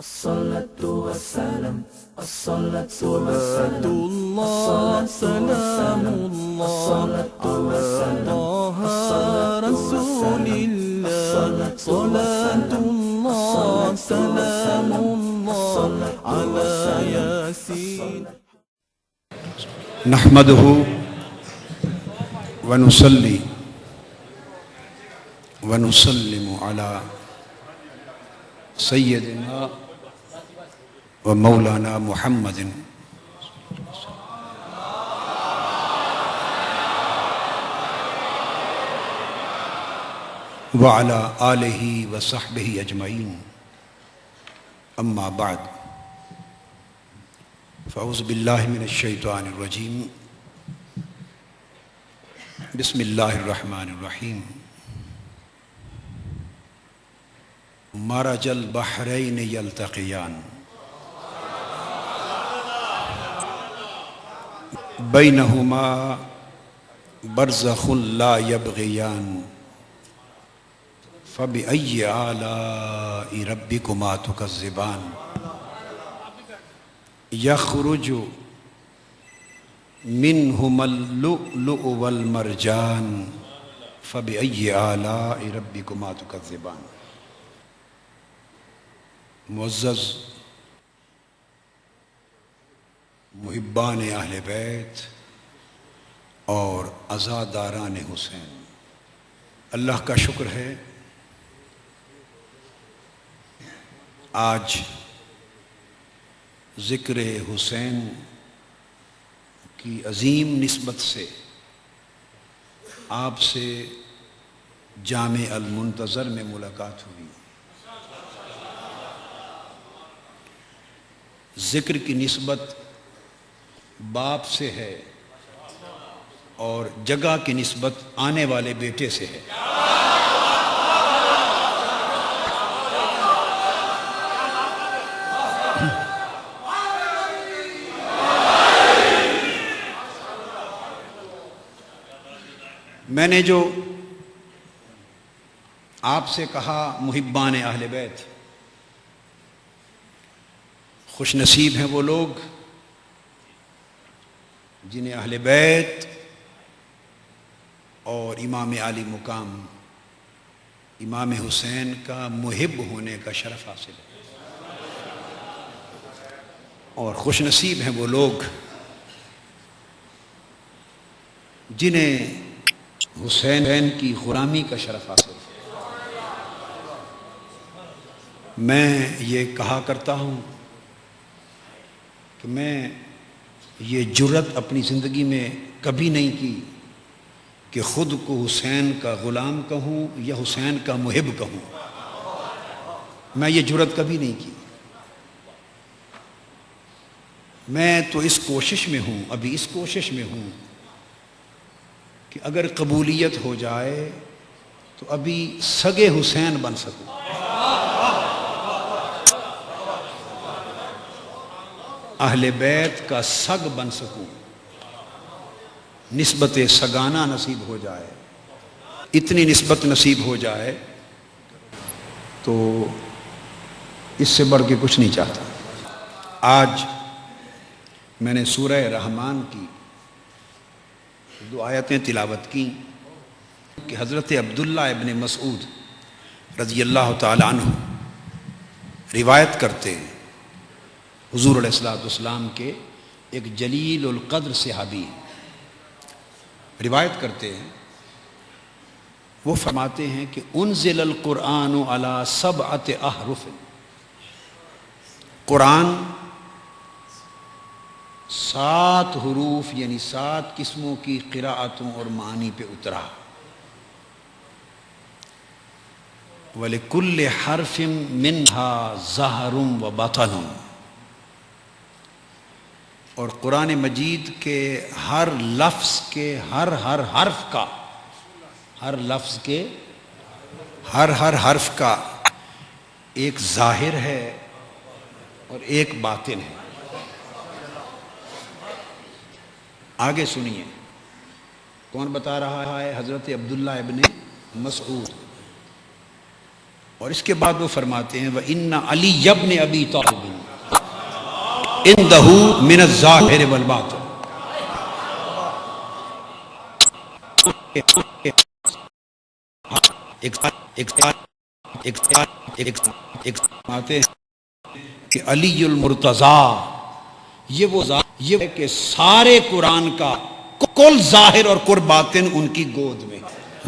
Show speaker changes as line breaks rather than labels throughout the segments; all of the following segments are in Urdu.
الصلاة والسلام الصلاة
صلاة الله سلام الله على طه رسول الله صلاة الله سلام الله على ياسين
نحمده ونصلي ونسلم على سيدنا ومولانا محمد وعلى آله وصحبه أجمعين أما بعد فأعوذ بالله من الشيطان الرجيم بسم الله الرحمن الرحيم مرج البحرين يلتقيان بينهما برزخ لا يبغيان فبأي آلاء ربكما تكذبان يخرج منهما اللؤلؤ والمرجان فبأي آلاء ربكما تكذبان معزز محبان اہل بیت اور عزاداران حسین، اللہ کا شکر ہے آج ذکر حسین کی عظیم نسبت سے آپ سے جامع المنتظر میں ملاقات ہوئی۔ ذکر کی نسبت باپ سے ہے اور جگہ کی نسبت آنے والے بیٹے سے ہے۔ میں نے جو آپ سے کہا محبان اہل بیت، خوش نصیب ہیں وہ لوگ جنہیں اہل بیت اور امام عالی مقام امام حسین کا محب ہونے کا شرف حاصل ہے، اور خوش نصیب ہیں وہ لوگ جنہیں حسین کی غلامی کا شرف حاصل ہے۔ میں یہ کہا کرتا ہوں کہ میں یہ جرت اپنی زندگی میں کبھی نہیں کی کہ خود کو حسین کا غلام کہوں یا حسین کا محب کہوں، میں یہ جرت کبھی نہیں کی۔ میں تو اس کوشش میں ہوں، ابھی اس کوشش میں ہوں کہ اگر قبولیت ہو جائے تو ابھی سگے حسین بن سکوں۔ اہل بیت کا سگ بن سکوں، نسبت سگانہ نصیب ہو جائے، اتنی نسبت نصیب ہو جائے تو اس سے بڑھ کے کچھ نہیں چاہتا۔ آج میں نے سورہ رحمان کی 2 آیتیں تلاوت کی کہ حضرت عبداللہ ابن مسعود رضی اللہ تعالی عنہ روایت کرتے ہیں، حضور علیہ السلام کے ایک جلیل القدر صحابی ہیں، روایت کرتے ہیں، وہ فرماتے ہیں کہ انزل القرآن علی 7 احرف، قرآن 7 حروف یعنی 7 قسموں کی قراءتوں اور معانی پہ اترا۔ وَلِكُلِّ حَرْفٍ مِّنْهَا ظَهْرٌ وَبَطَنٌ، اور قرآن مجید کے ہر لفظ کے ہر حرف کا، ہر لفظ کے ہر حرف کا ایک ظاہر ہے اور ایک باطن ہے۔ آگے سنیے کون بتا رہا ہے؟ حضرت عبداللہ ابن مسعود اور اس کے بعد وہ فرماتے ہیں وَإِنَّ عَلِيَّ ابْنَ أَبِي طَالِبٍ عِنْدَهُ مِنَ الظَّاهِرِ وَالْبَاطِنِ. کہ علی المرتضی یہ وہ ذات یہ ہے کہ سارے قرآن کا کل ظاہر اور کل باطن ان کی گود میں.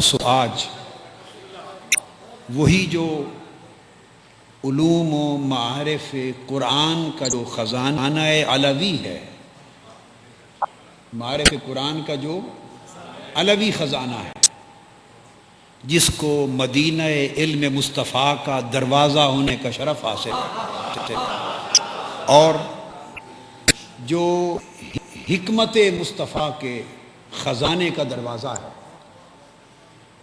سو آج وہی جو علوم و معارف قرآن کا جو خزانہ علوی ہے، معارف قرآن کا جو علوی خزانہ ہے، جس کو مدینہ علم مصطفیٰ کا دروازہ ہونے کا شرف حاصل ہے، اور جو حکمت مصطفیٰ کے خزانے کا دروازہ ہے.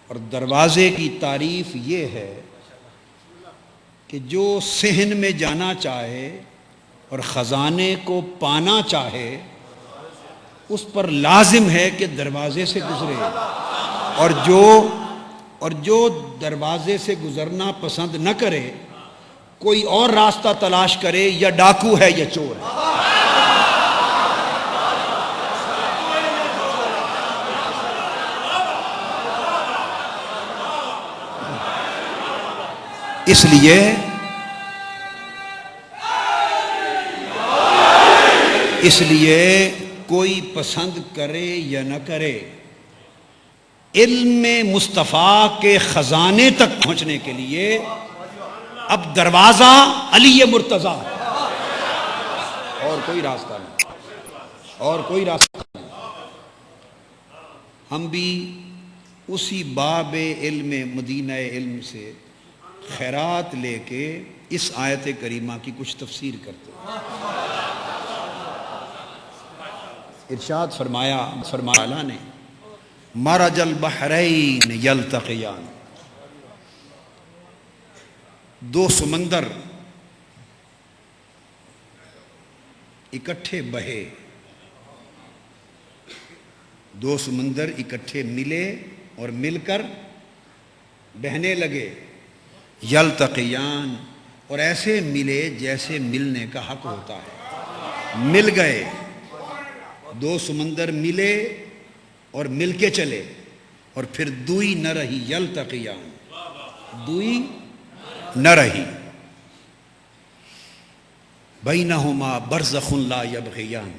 اور دروازے کی تعریف یہ ہے کہ جو صحن میں جانا چاہے اور خزانے کو پانا چاہے اس پر لازم ہے کہ دروازے سے گزرے، اور جو دروازے سے گزرنا پسند نہ کرے کوئی اور راستہ تلاش کرے، یا ڈاکو ہے یا چور ہے. اس لیے کوئی پسند کرے یا نہ کرے، علم مصطفیٰ کے خزانے تک پہنچنے کے لیے اب دروازہ علی مرتضی ہے، اور کوئی راستہ نہیں. ہم بھی اسی باب علم مدینہ علم سے خیرات لے کے اس آیت کریمہ کی کچھ تفسیر کرتے ہیں. ارشاد فرمایا اللہ نے مرج البحرین یلتقیان، دو سمندر اکٹھے بہے، دو سمندر اکٹھے ملے اور مل کر بہنے لگے. یلتقیان، اور ایسے ملے جیسے ملنے کا حق ہوتا ہے. مل گئے، دو سمندر ملے اور مل کے چلے، اور پھر دوئی نہ رہی. یلتقیان، دوئی نہ رہی. بینہما برزخ لا یبغیان،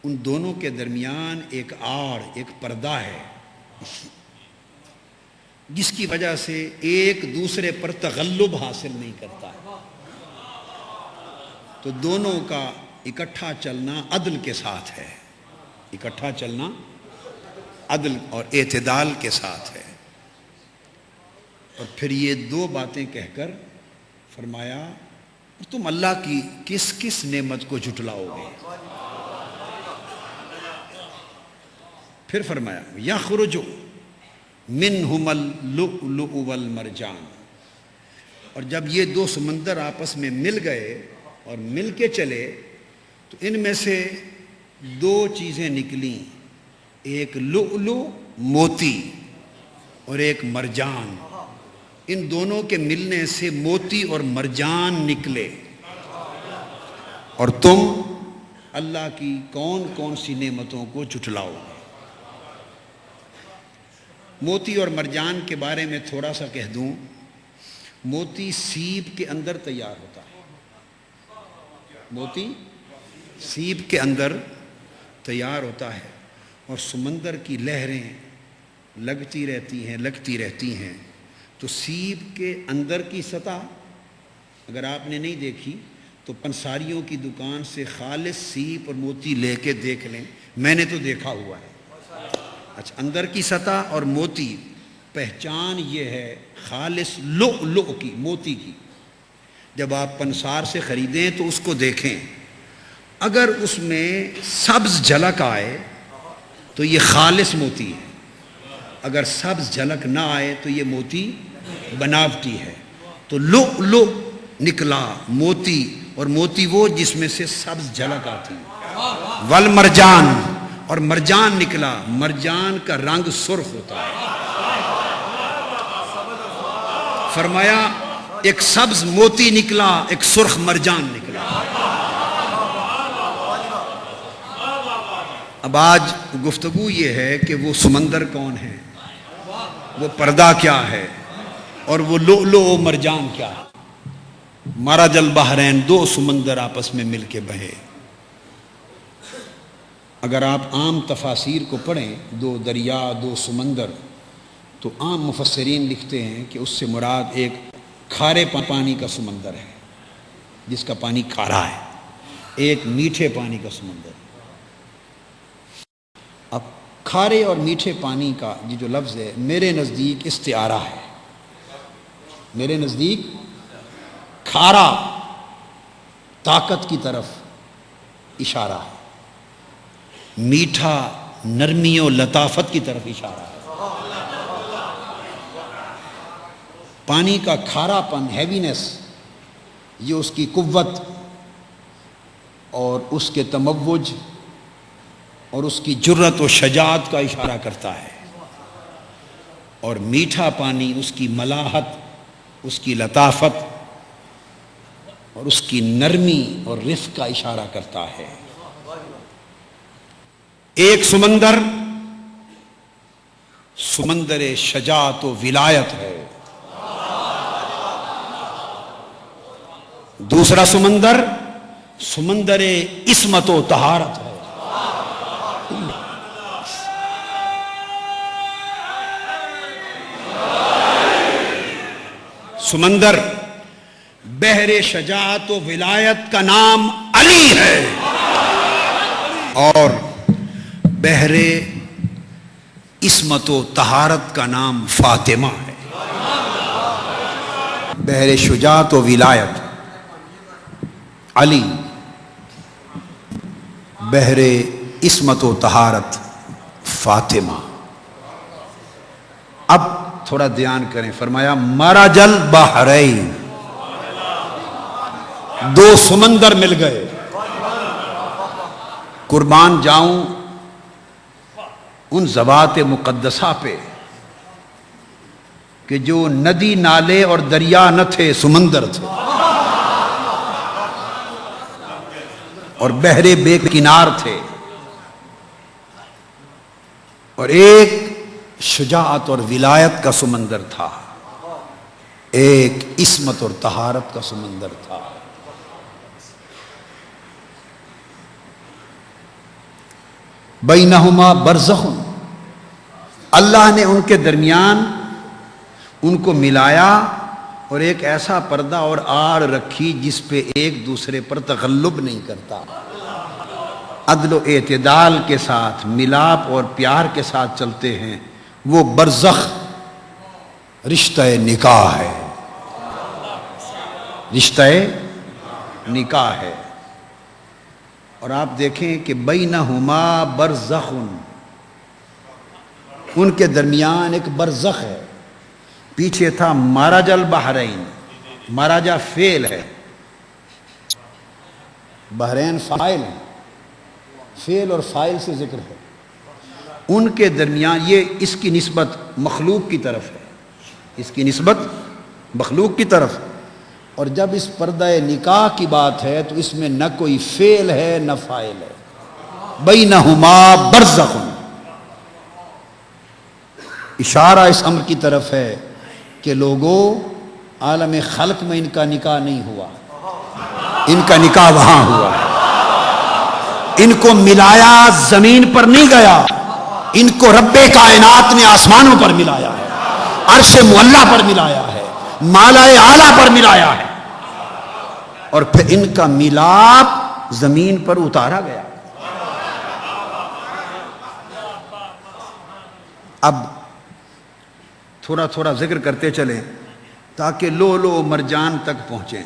ان دونوں کے درمیان ایک آڑ، ایک پردہ ہے جس کی وجہ سے ایک دوسرے پر تغلب حاصل نہیں کرتا ہے. تو دونوں کا اکٹھا چلنا عدل کے ساتھ ہے، اکٹھا چلنا عدل اور اعتدال کے ساتھ ہے. اور پھر یہ دو باتیں کہہ کر فرمایا تم اللہ کی کس کس نعمت کو جھٹلاؤ گے. پھر فرمایا یخرج منہم اللؤلؤ والمرجان، اور جب یہ دو سمندر آپس میں مل گئے اور مل کے چلے تو ان میں سے دو چیزیں نکلیں، ایک لؤلؤ موتی اور ایک مرجان. ان دونوں کے ملنے سے موتی اور مرجان نکلے. اور تم اللہ کی کون کون سی نعمتوں کو جھٹلاؤ. موتی اور مرجان کے بارے میں تھوڑا سا کہہ دوں. موتی سیب کے اندر تیار ہوتا ہے، موتی سیب کے اندر تیار ہوتا ہے، اور سمندر کی لہریں لگتی رہتی ہیں تو سیب کے اندر کی سطح اگر آپ نے نہیں دیکھی تو پنساریوں کی دکان سے خالص سیب اور موتی لے کے دیکھ لیں، میں نے تو دیکھا ہوا ہے. اچھا، اندر کی سطح اور موتی، پہچان یہ ہے خالص لؤلؤ کی، موتی کی. جب آپ پنسار سے خریدیں تو اس کو دیکھیں، اگر اس میں سبز جھلک آئے تو یہ خالص موتی ہے، اگر سبز جھلک نہ آئے تو یہ موتی بناوٹی ہے. تو لؤلؤ نکلا موتی، اور موتی وہ جس میں سے سبز جھلک آتی ہے. والمرجان، اور مرجان نکلا، مرجان کا رنگ سرخ ہوتا ہے. فرمایا ایک سبز موتی نکلا، ایک سرخ مرجان نکلا۔ اب آج گفتگو یہ ہے کہ وہ سمندر کون ہے، وہ پردہ کیا ہے، اور وہ لؤلؤ و مرجان کیا ہے۔ مرج البحرین، دو سمندر آپس میں مل کے بہے۔ اگر آپ عام تفاسیر کو پڑھیں، دو دریا، دو سمندر، تو عام مفسرین لکھتے ہیں کہ اس سے مراد ایک کھارے پانی کا سمندر ہے جس کا پانی کھارا ہے، ایک میٹھے پانی کا سمندر۔ اب کھارے اور میٹھے پانی کا یہ جو لفظ ہے میرے نزدیک استعارہ ہے۔ میرے نزدیک کھارا طاقت کی طرف اشارہ ہے، میٹھا نرمی و لطافت کی طرف اشارہ ہے۔ پانی کا کھارا پن، ہیوینس، یہ اس کی قوت اور اس کے تموج اور اس کی جرت و شجاعت کا اشارہ کرتا ہے، اور میٹھا پانی اس کی ملاحت، اس کی لطافت اور اس کی نرمی اور رفق کا اشارہ کرتا ہے۔ ایک سمندر سمندر شجاعت و ولایت ہے، دوسرا سمندر سمندر عصمت و طہارت ہے۔ سمندر بحر شجاعت و ولایت کا نام علی ہے، اور بحر عصمت و طہارت کا نام فاطمہ ہے۔ بحر شجاعت و ولایت علی، بحر عصمت و طہارت فاطمہ۔ اب تھوڑا دھیان کریں، فرمایا مرج البحرین، دو سمندر مل گئے۔ قربان جاؤں ان ذوات مقدسہ پہ کہ جو ندی نالے اور دریا نہ تھے، سمندر تھے، اور بحر بے کنار تھے، اور ایک شجاعت اور ولایت کا سمندر تھا، ایک عصمت اور طہارت کا سمندر تھا۔ بینہما برزخ، اللہ نے ان کے درمیان ان کو ملایا اور ایک ایسا پردہ اور آڑ رکھی جس پہ ایک دوسرے پر تغلب نہیں کرتا، عدل و اعتدال کے ساتھ، ملاپ اور پیار کے ساتھ چلتے ہیں۔ وہ برزخ رشتہ نکاح ہے، رشتہ نکاح ہے۔ اور آپ دیکھیں کہ بینہما برزخ، ان کے درمیان ایک برزخ ہے۔ پیچھے تھا مرج البحرین، مرجا فعل ہے، بحرین فاعل ہے، فعل اور فاعل سے ذکر ہے۔ ان کے درمیان، یہ اس کی نسبت مخلوق کی طرف ہے، اس کی نسبت مخلوق کی طرف۔ اور جب اس پردہ نکاح کی بات ہے تو اس میں نہ کوئی فعل ہے نہ فاعل ہے۔ بینہما برزخ، اشارہ اس امر کی طرف ہے کہ لوگوں، عالم خلق میں ان کا نکاح نہیں ہوا، ان کا نکاح وہاں ہوا۔ ان کو ملایا زمین پر نہیں گیا، ان کو رب کائنات نے آسمانوں پر ملایا ہے، عرش معلیٰ پر ملایا ہے، مالا اعلیٰ پر ملایا ہے، اور پھر ان کا ملاپ زمین پر اتارا گیا۔ اب تھوڑا تھوڑا ذکر کرتے چلیں تاکہ لؤلؤ و مرجان تک پہنچیں۔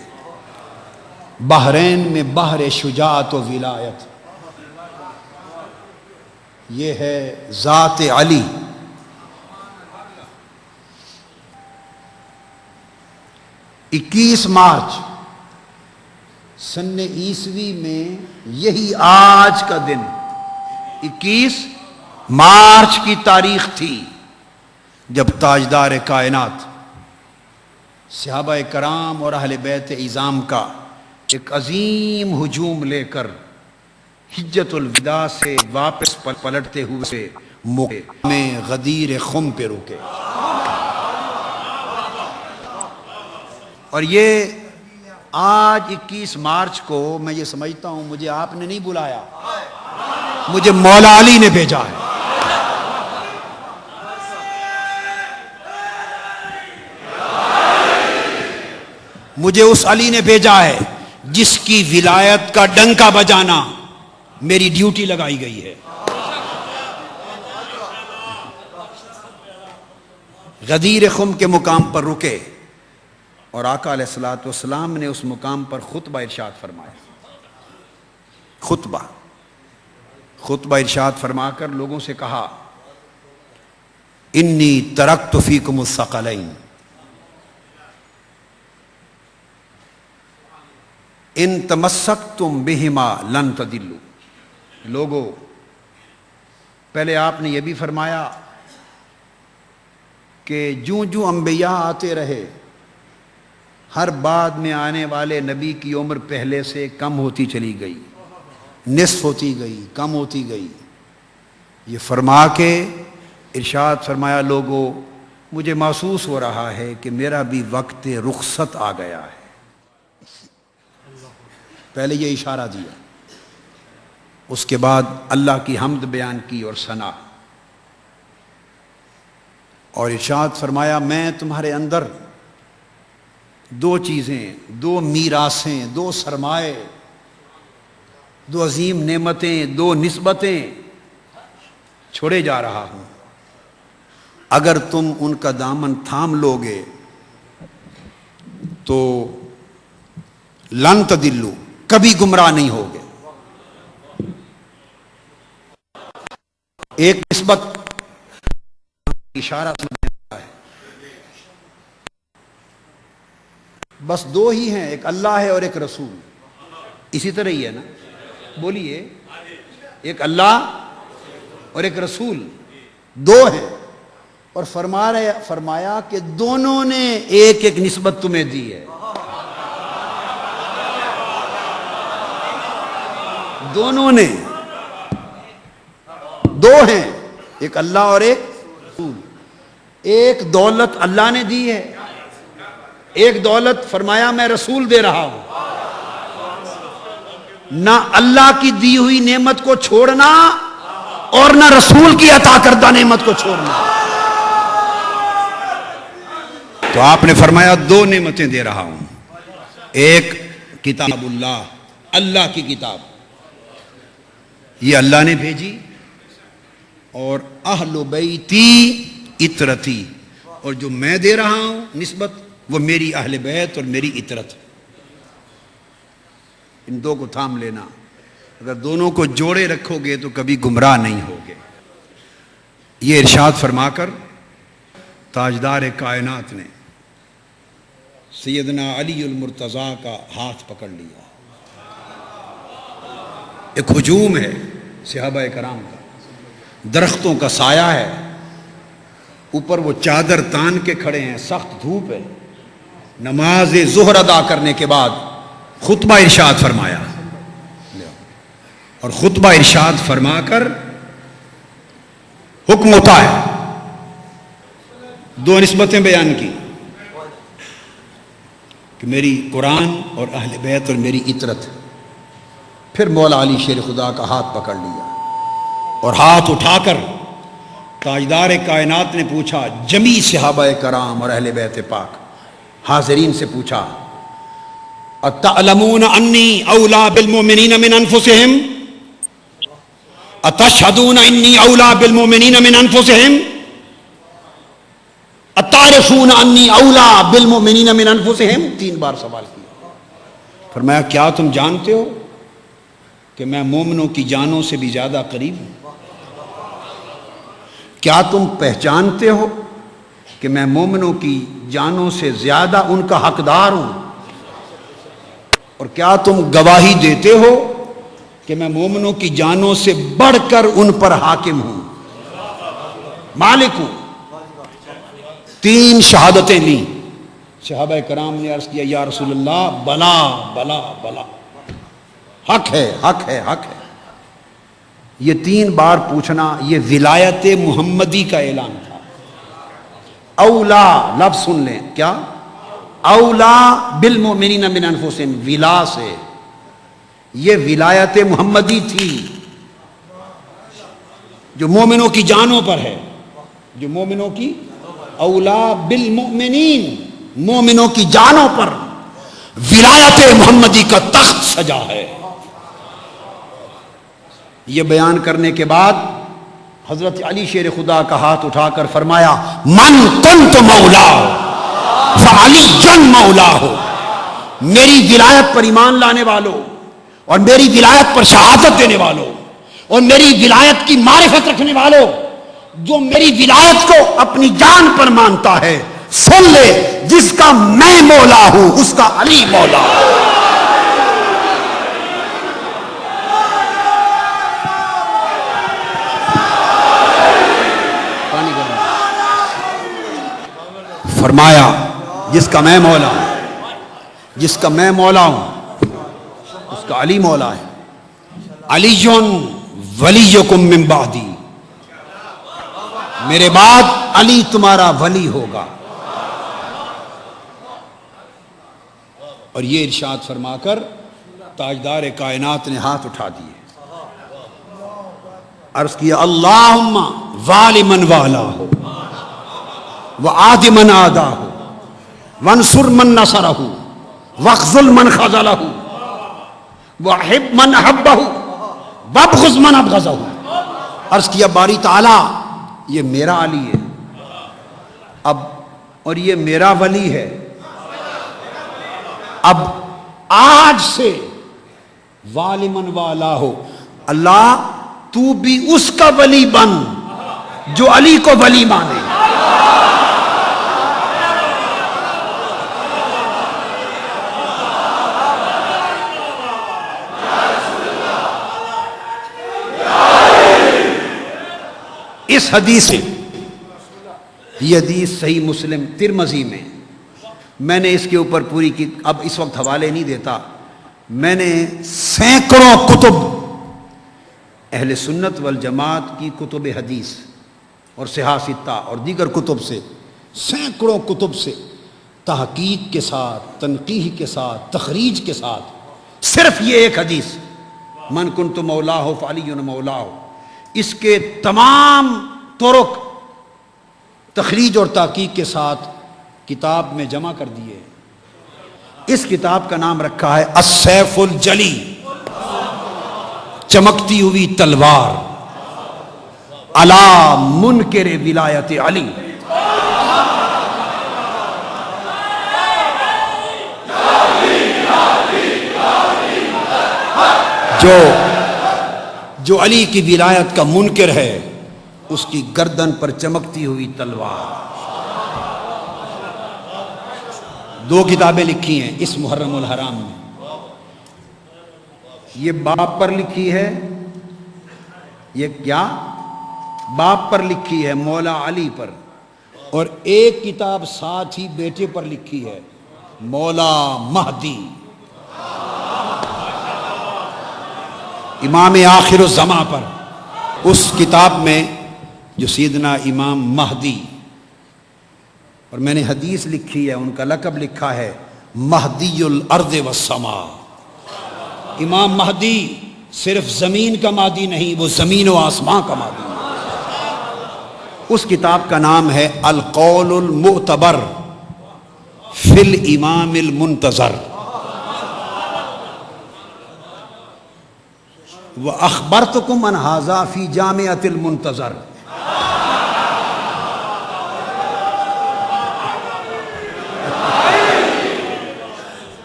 بحرین میں بحر شجاعت و ولایت، یہ ہے ذات علی۔ 21 مارچ سن عیسوی میں یہی آج کا دن 21 مارچ کی تاریخ تھی جب تاجدار کائنات صحابہ کرام اور اہل بیت اعظام کا ایک عظیم ہجوم لے کر حجت الوداع سے واپس پلٹتے ہوئے موقع میں غدیر خم پہ رکے. اور یہ آج 21 مارچ کو میں یہ سمجھتا ہوں مجھے آپ نے نہیں بلایا، مجھے مولا علی نے بھیجا ہے. مجھے اس علی نے بھیجا ہے جس کی ولایت کا ڈنکا بجانا میری ڈیوٹی لگائی گئی ہے. غدیر خم کے مقام پر رکے اور آقا علیہ الصلوۃ والسلام نے اس مقام پر خطبہ ارشاد فرمایا. خطبہ ارشاد فرما کر لوگوں سے کہا انی ترکت فیکم الثقلین ان تمسکتم بہما لن تضلوا. لوگوں، پہلے آپ نے یہ بھی فرمایا کہ جوں جوں انبیاء آتے رہے ہر بعد میں آنے والے نبی کی عمر پہلے سے کم ہوتی چلی گئی، نصف ہوتی گئی، کم ہوتی گئی. یہ فرما کے ارشاد فرمایا لوگوں مجھے محسوس ہو رہا ہے کہ میرا بھی وقت رخصت آ گیا ہے. پہلے یہ اشارہ دیا، اس کے بعد اللہ کی حمد بیان کی اور ثنا، اور ارشاد فرمایا میں تمہارے اندر دو چیزیں، دو میراثیں، دو سرمائے، دو عظیم نعمتیں، دو نسبتیں چھوڑے جا رہا ہوں. اگر تم ان کا دامن تھام لوگے تو لن تضلوا، کبھی گمراہ نہیں ہوگے. ایک نسبت اشارہ سمجھنا ہے، بس دو ہی ہیں، ایک اللہ ہے اور ایک رسول. اسی طرح ہی ہے نا، بولیے، ایک اللہ اور ایک رسول، دو ہیں. اور فرمایا کہ دونوں نے ایک ایک نسبت تمہیں دی ہے. دونوں نے، دو ہیں، ایک اللہ اور ایک رسول. ایک دولت اللہ نے دی ہے، ایک دولت فرمایا میں رسول دے رہا ہوں. نہ اللہ کی دی ہوئی نعمت کو چھوڑنا اور نہ رسول کی عطا کردہ نعمت کو چھوڑنا. تو آپ نے فرمایا دو نعمتیں دے رہا ہوں، ایک کتاب اللہ، اللہ کی کتاب، یہ اللہ نے بھیجی، اور اہل بیتی اطرتی، اور جو میں دے رہا ہوں نسبت وہ میری اہل بیت اور میری اطرت. ان دو کو تھام لینا، اگر دونوں کو جوڑے رکھو گے تو کبھی گمراہ نہیں ہوگے. یہ ارشاد فرما کر تاجدار کائنات نے سیدنا علی المرتضیٰ کا ہاتھ پکڑ لیا. ایک ہجوم ہے صحابہ کرام کا، درختوں کا سایہ ہے، اوپر وہ چادر تان کے کھڑے ہیں، سخت دھوپ ہے. نماز ظہر ادا کرنے کے بعد خطبہ ارشاد فرمایا، اور خطبہ ارشاد فرما کر حکم ہوتا ہے، دو نسبتیں بیان کی کہ میری قرآن اور اہل بیت اور میری اطرت. پھر مولا علی شیر خدا کا ہاتھ پکڑ لیا اور ہاتھ اٹھا کر تاجدار کائنات نے پوچھا، جمی صحابہ کرام اور اہل بیت پاک حاضرین سے پوچھا، اتعلمون انی اولا بالمؤمنین من انفسہم، اتشہدون انی اولا بالمؤمنین من انفسہم، اتعرفون انی اولا بالمؤمنین من انفسہم. 3 بار سوال کیا. فرمایا کیا تم جانتے ہو کہ میں مومنوں کی جانوں سے بھی زیادہ قریب ہوں؟ کیا تم پہچانتے ہو کہ میں مومنوں کی جانوں سے زیادہ ان کا حقدار ہوں؟ اور کیا تم گواہی دیتے ہو کہ میں مومنوں کی جانوں سے بڑھ کر ان پر حاکم ہوں، مالک ہوں؟ 3 شہادتیں لیں صحابہ کرام نے عرض کیا یا رسول اللہ بلا بلا بلا، حق ہے حق ہے حق ہے۔ یہ 3 بار پوچھنا یہ ولایت محمدی کا اعلان تھا۔ اولا لفظ سن لیں، کیا؟ اولا بالمؤمنین من انفسہم، ولا سے یہ ولایت محمدی تھی جو مومنوں کی جانوں پر ہے، جو مومنوں کی اولا بالمؤمنین، مومنوں کی جانوں پر ولایت محمدی کا تخت سجا ہے۔ یہ بیان کرنے کے بعد حضرت علی شیر خدا کا ہاتھ اٹھا کر فرمایا من کنت مولا فعلی مولا ہو، میری ولایت پر ایمان لانے والوں اور میری ولایت پر شہادت دینے والوں اور میری ولایت کی معرفت رکھنے والوں، جو میری ولایت کو اپنی جان پر مانتا ہے، سن لے جس کا میں مولا ہوں اس کا علی مولا۔ فرمایا جس کا میں مولا ہوں، جس کا میں مولا ہوں اس کا علی مولا ہے۔ علی ولیکم من بعدی، میرے بعد علی تمہارا ولی ہوگا۔ اور یہ ارشاد فرما کر تاجدار کائنات نے ہاتھ اٹھا دیے، عرض کیا اللہم والی من والا ہو وعاد من آدہ ہو وانصر من نصرہ واخذل من خذلہ وحب من حبہ وابغض من ابغضہ۔ عرض کیا باری تعالی یہ میرا علی ہے اب، اور یہ میرا ولی ہے، اب آج سے والی من والا ہو، اللہ تو بھی اس کا ولی بن جو علی کو ولی مانے۔ اس حدیث سے، یہ حدیث صحیح مسلم ترمذی میں نے اس کے اوپر پوری کی، اب اس وقت حوالے نہیں دیتا، میں نے سینکڑوں کتب اہل سنت والجماعت کی کتب حدیث اور صحاح ستہ اور دیگر کتب سے، سینکڑوں کتب سے تحقیق کے ساتھ، تنقیح کے ساتھ، تخریج کے ساتھ صرف یہ ایک حدیث من کنت مولا فعلی مولا ہو، اس کے تمام طرق تخریج اور تحقیق کے ساتھ کتاب میں جمع کر دیے۔ اس کتاب کا نام رکھا ہے السیف الجلی، چمکتی ہوئی تلوار علی منکر ولایت علی۔ جو علی کی ولایت کا منکر ہے اس کی گردن پر چمکتی ہوئی تلوار۔ 2 کتابیں لکھی ہیں اس محرم الحرام میں، یہ باپ پر لکھی ہے، یہ کیا باپ پر لکھی ہے مولا علی پر، اور ایک کتاب ساتھ ہی بیٹے پر لکھی ہے مولا مہدی امام آخر الزمان پر۔ اس کتاب میں جو سیدنا امام مہدی، اور میں نے حدیث لکھی ہے، ان کا لقب لکھا ہے مہدی الارض والسماء۔ امام مہدی صرف زمین کا مہدی نہیں، وہ زمین و آسمان کا مہدی ہے۔ اس کتاب کا نام ہے القول المعتبر فی الامام المنتظر وَأَخْبَرْتُكُمْ عَنْ هَذَا فِي جَامِعَةِ الْمُنْتَظَرِ۔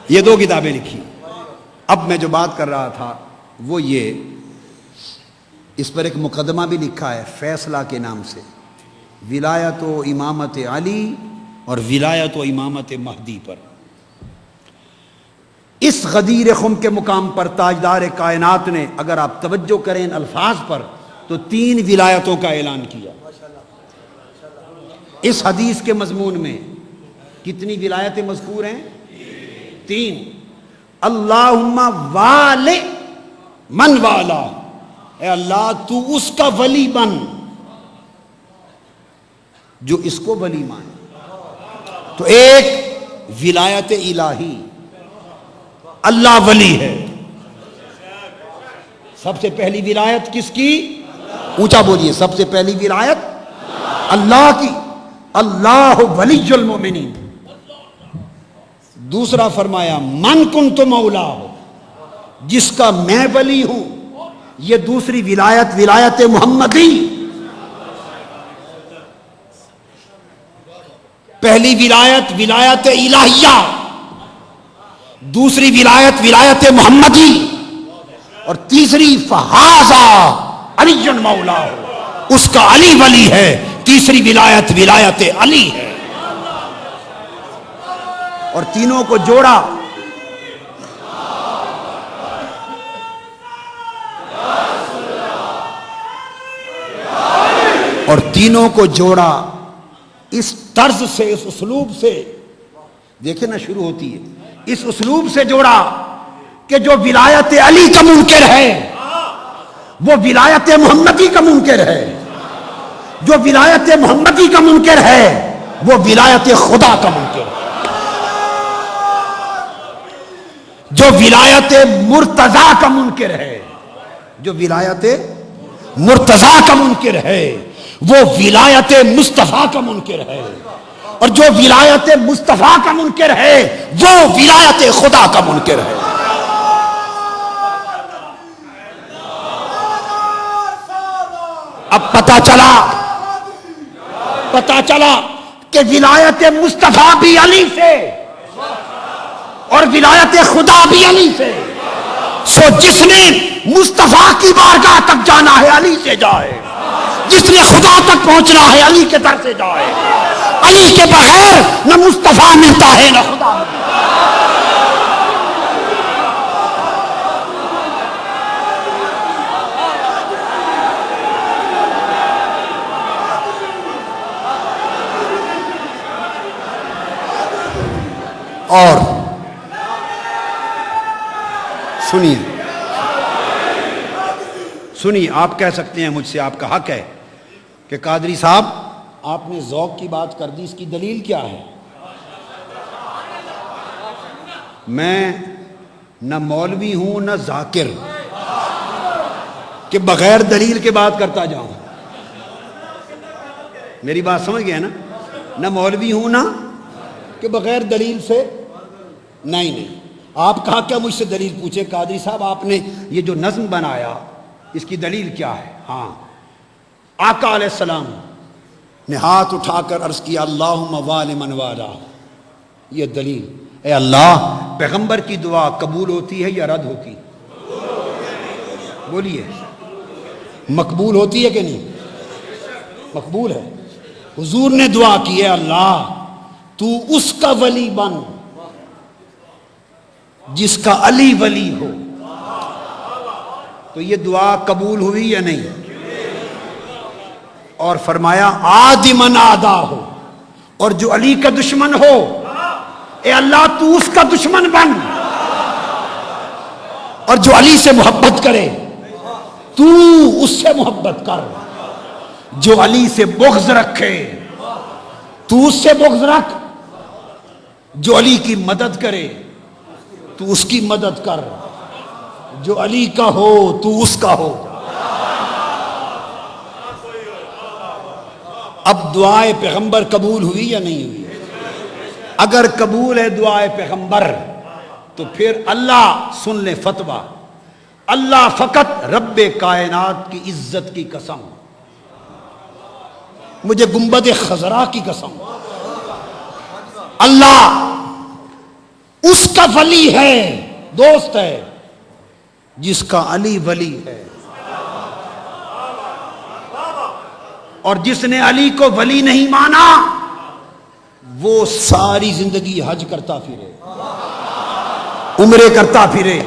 یہ 2 کتابیں لکھی۔ اب میں جو بات کر رہا تھا وہ یہ، اس پر ایک مقدمہ بھی لکھا ہے فیصلہ کے نام سے، ولایت و امامت علی اور ولایت و امامت مہدی پر۔ اس غدیر خم کے مقام پر تاجدار کائنات نے، اگر آپ توجہ کریں ان الفاظ پر، تو 3 ولایتوں کا اعلان کیا اس حدیث کے مضمون میں کتنی ولایتیں مذکور ہیں؟ 3. اللہم والی من والا، اے اللہ تو اس کا ولی بن جو اس کو ولی مانے. تو ایک ولایت الہی، اللہ ولی ہے. سب سے پہلی ولایت کس کی؟ اونچا بولیے، سب سے پہلی ولایت اللہ کی. اللہ ولی المؤمنین. دوسرا فرمایا من کنت مولا ہو، جس کا میں ولی ہوں. یہ دوسری ولایت ولایت محمدی. پہلی ولایت ولایت الہیہ، دوسری ولایت ولایت محمدی، اور تیسری فہذا علی مولا ہو، اس کا علی ولی ہے. تیسری ولایت ولایت علی ہے. اور تینوں کو جوڑا اس طرز سے، اس اسلوب سے. دیکھیں نا، شروع ہوتی ہے اس اسلوب سے جوڑا کہ جو ولایت علی کا منکر ہے وہ ولایت محمدی کا منکر ہے، جو ولایت محمدی کا منکر ہے وہ ولایت خدا کا منکر ہے، جو ولایت مرتضی کا منکر ہے، جو ولایت مرتضی کا منکر ہے وہ ولایت مصطفیٰ کا منکر ہے، اور جو ولایت مصطفیٰ کا منکر ہے وہ ولایت خدا کا منکر ہے. اب پتہ چلا کہ ولایت مصطفیٰ بھی علی سے اور ولایت خدا بھی علی سے. سو جس نے مصطفیٰ کی بارگاہ تک جانا ہے علی سے جائے، جس نے خدا تک پہنچنا ہے علی کے در سے جائے. علی کے بغیر نہ مصطفیٰ ملتا ہے نہ خدا ملتا ہے. اور سنیے، آپ کہہ سکتے ہیں مجھ سے، آپ کا حق ہے کہ قادری صاحب آپ نے ذوق کی بات کر دی، اس کی دلیل کیا ہے؟ میں نہ مولوی ہوں نہ ذاکر کہ بغیر دلیل کے بات کرتا جاؤں. میری بات سمجھ گئے نا؟ نہ مولوی ہوں نہ کہ بغیر دلیل سے نہیں. آپ کہا کیا مجھ سے دلیل پوچھے؟ قادری صاحب آپ نے یہ جو نظم بنایا اس کی دلیل کیا ہے؟ ہاں، آقا علیہ السلام نے ہاتھ اٹھا کر عرض کیا اللہم والی من والا. یہ دلیل. اے اللہ، پیغمبر کی دعا قبول ہوتی ہے یا رد ہوتی؟ بولیے، مقبول ہوتی ہے کہ نہیں؟ مقبول ہے. حضور نے دعا کی ہے اللہ تو اس کا ولی بن جس کا علی ولی ہو. تو یہ دعا قبول ہوئی یا نہیں؟ اور فرمایا عادی من آدا ہو، اور جو علی کا دشمن ہو اے اللہ تو اس کا دشمن بن، اور جو علی سے محبت کرے تو اس سے محبت کر، جو علی سے بغض رکھے تو اس سے بغض رکھ، جو علی کی مدد کرے تو اس کی مدد کر، جو علی کا ہو تو اس کا ہو. اب دعائے پیغمبر قبول ہوئی یا نہیں ہوئی؟ اگر قبول ہے دعائے پیغمبر تو پھر اللہ، سن لیں فتویٰ، اللہ فقط رب کائنات کی عزت کی قسم، مجھے گنبد خضرا کی قسم، اللہ اس کا ولی ہے، دوست ہے جس کا علی ولی ہے. اور جس نے علی کو ولی نہیں مانا وہ ساری زندگی حج کرتا پھرے، عمرے کرتا پھرے،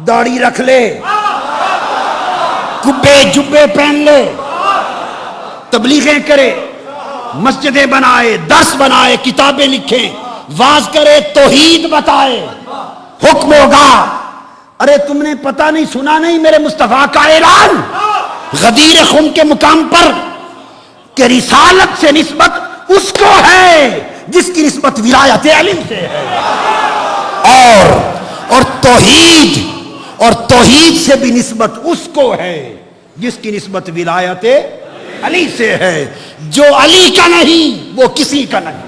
داڑھی رکھ لے، کبے جبے پہن لے، تبلیغیں کرے، مسجدیں بنائے، درس بنائے، کتابیں لکھیں، واز کرے، توحید بتائے، حکم ہوگا۔ ارے تم نے پتہ نہیں سنا نہیں میرے مصطفیٰ کا اعلان غدیر خم کے مقام پر کہ رسالت سے نسبت اس کو ہے جس کی نسبت ولایت علی سے ہے، اور توحید سے بھی نسبت اس کو ہے جس کی نسبت ولایت علی سے ہے۔ جو علی کا نہیں وہ کسی کا نہیں۔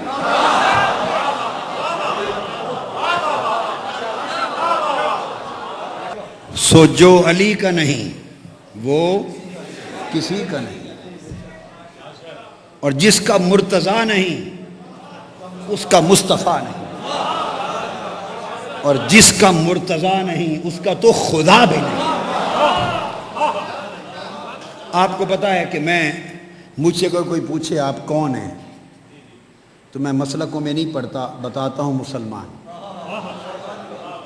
سو جو علی کا نہیں وہ کسی کا نہیں، اور جس کا مرتضیٰ نہیں اس کا مصطفیٰ نہیں، اور جس کا مرتضیٰ نہیں اس کا تو خدا بھی نہیں۔ آپ کو پتا ہے کہ مجھ سے کوئی پوچھے آپ کون ہیں تو میں مسلکوں میں نہیں پڑھتا، بتاتا ہوں مسلمان۔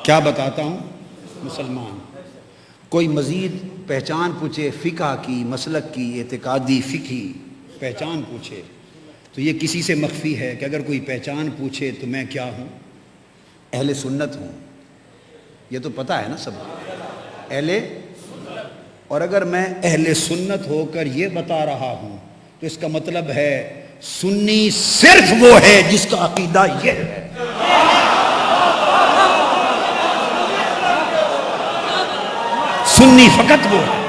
کیا بتاتا ہوں؟ مسلمان۔ کوئی مزید پہچان پوچھے فقہ کی، مسلک کی، اعتقادی فقہی پہچان پوچھے تو یہ کسی سے مخفی ہے کہ اگر کوئی پہچان پوچھے تو میں کیا ہوں؟ اہل سنت ہوں۔ یہ تو پتہ ہے نا سب اہل، اور اگر میں اہل سنت ہو کر یہ بتا رہا ہوں تو اس کا مطلب ہے سنی صرف وہ ہے جس کا عقیدہ یہ ہے۔ سنی فقط وہ ہے۔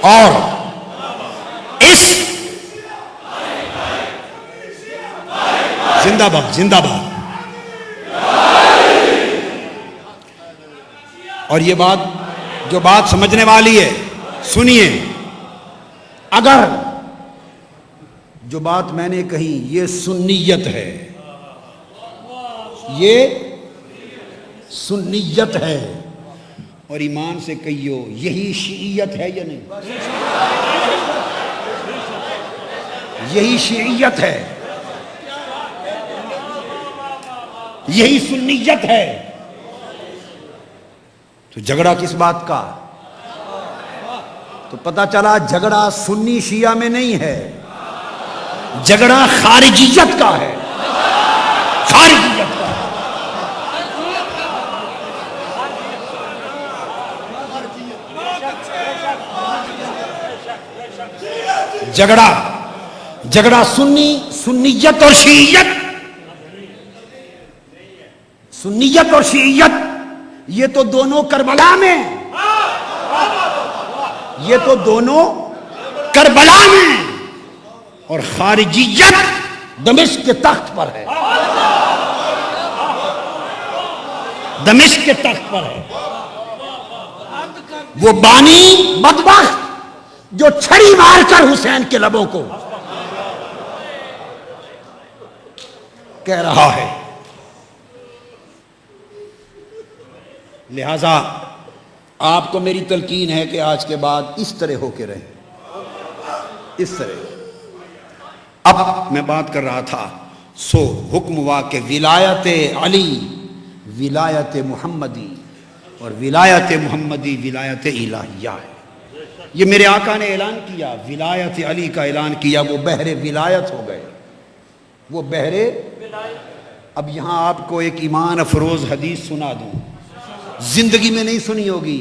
اور اس زندہ باد زندہ باد۔ اور یہ جو بات سمجھنے والی ہے سنیے، اگر جو بات میں نے کہی یہ سنیت ہے، یہ سنیت ہے، اور ایمان سے کہیو یہی شیعیت ہے یا نہیں؟ یہی شیعیت ہے، یہی سنیت ہے، تو جھگڑا کس بات کا؟ تو پتہ چلا جھگڑا سنی شیعہ میں نہیں ہے، جھگڑا خارجیت کا ہے، خارجیت کا۔ جھگڑا سنیت اور شیعیت، سنیت اور شیعیت یہ تو دونوں کربلا میں، یہ تو دونوں کربلا میں، اور خارجیت دمشق کے تخت پر ہے، دمشق کے تخت پر ہے۔ وہ بانی بدبخت جو چھڑی مار کر حسین کے لبوں کو کہہ رہا ہے۔ لہذا آپ کو میری تلقین ہے کہ آج کے بعد اس طرح ہو کے رہیں، اس طرح۔ اب میں بات کر رہا تھا، سو حکم ہوا کہ ولایت علی ولایت محمدی، اور ولایت محمدی ولایت الہیہ ہے۔ یہ میرے آقا نے اعلان کیا، ولایت علی کا اعلان کیا، وہ بحر ولایت ہو گئے، وہ بحر۔ اب یہاں آپ کو ایک ایمان افروز حدیث سنا دوں، زندگی میں نہیں سنی ہوگی،